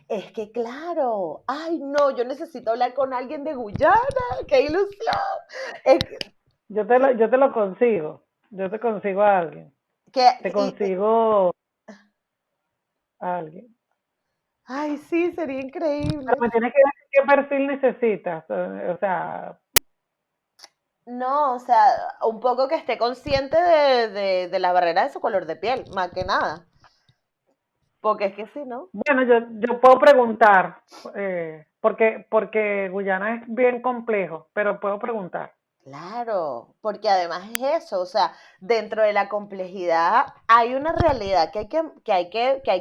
Es que claro, ay no, yo necesito hablar con alguien de Guyana, qué ilusión. Es Yo te lo consigo, yo te consigo a alguien, que, te y- consigo a alguien. ay, sí, sería Pero increíble. me tienes que decir qué perfil necesitas, o sea, No, o sea, un poco que esté consciente de la barrera de su color de piel, más que nada. Porque es que si no. bueno, yo puedo preguntar, porque Guyana es bien complejo, pero puedo preguntar. Claro, porque además es eso, o sea, dentro de la complejidad hay una realidad que hay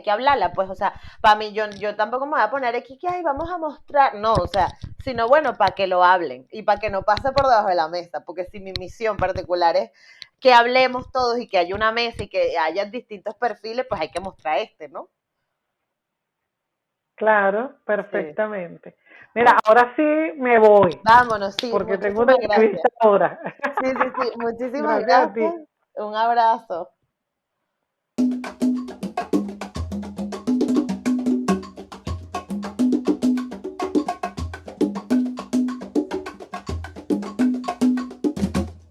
que hablarla, pues, o sea, para mí yo tampoco me voy a poner aquí que, ay, vamos a mostrar, no, o sea, sino bueno, para que lo hablen y para que no pase por debajo de la mesa, porque si mi misión particular es que hablemos todos y que haya una mesa y que haya distintos perfiles, pues hay que mostrar ¿no? Claro, Sí. perfectamente. Mira, ahora sí me voy, Vámonos, sí, porque tengo una muchísimas gracias. entrevista ahora. Sí, sí, sí, muchísimas Gracias a ti. gracias. Un abrazo.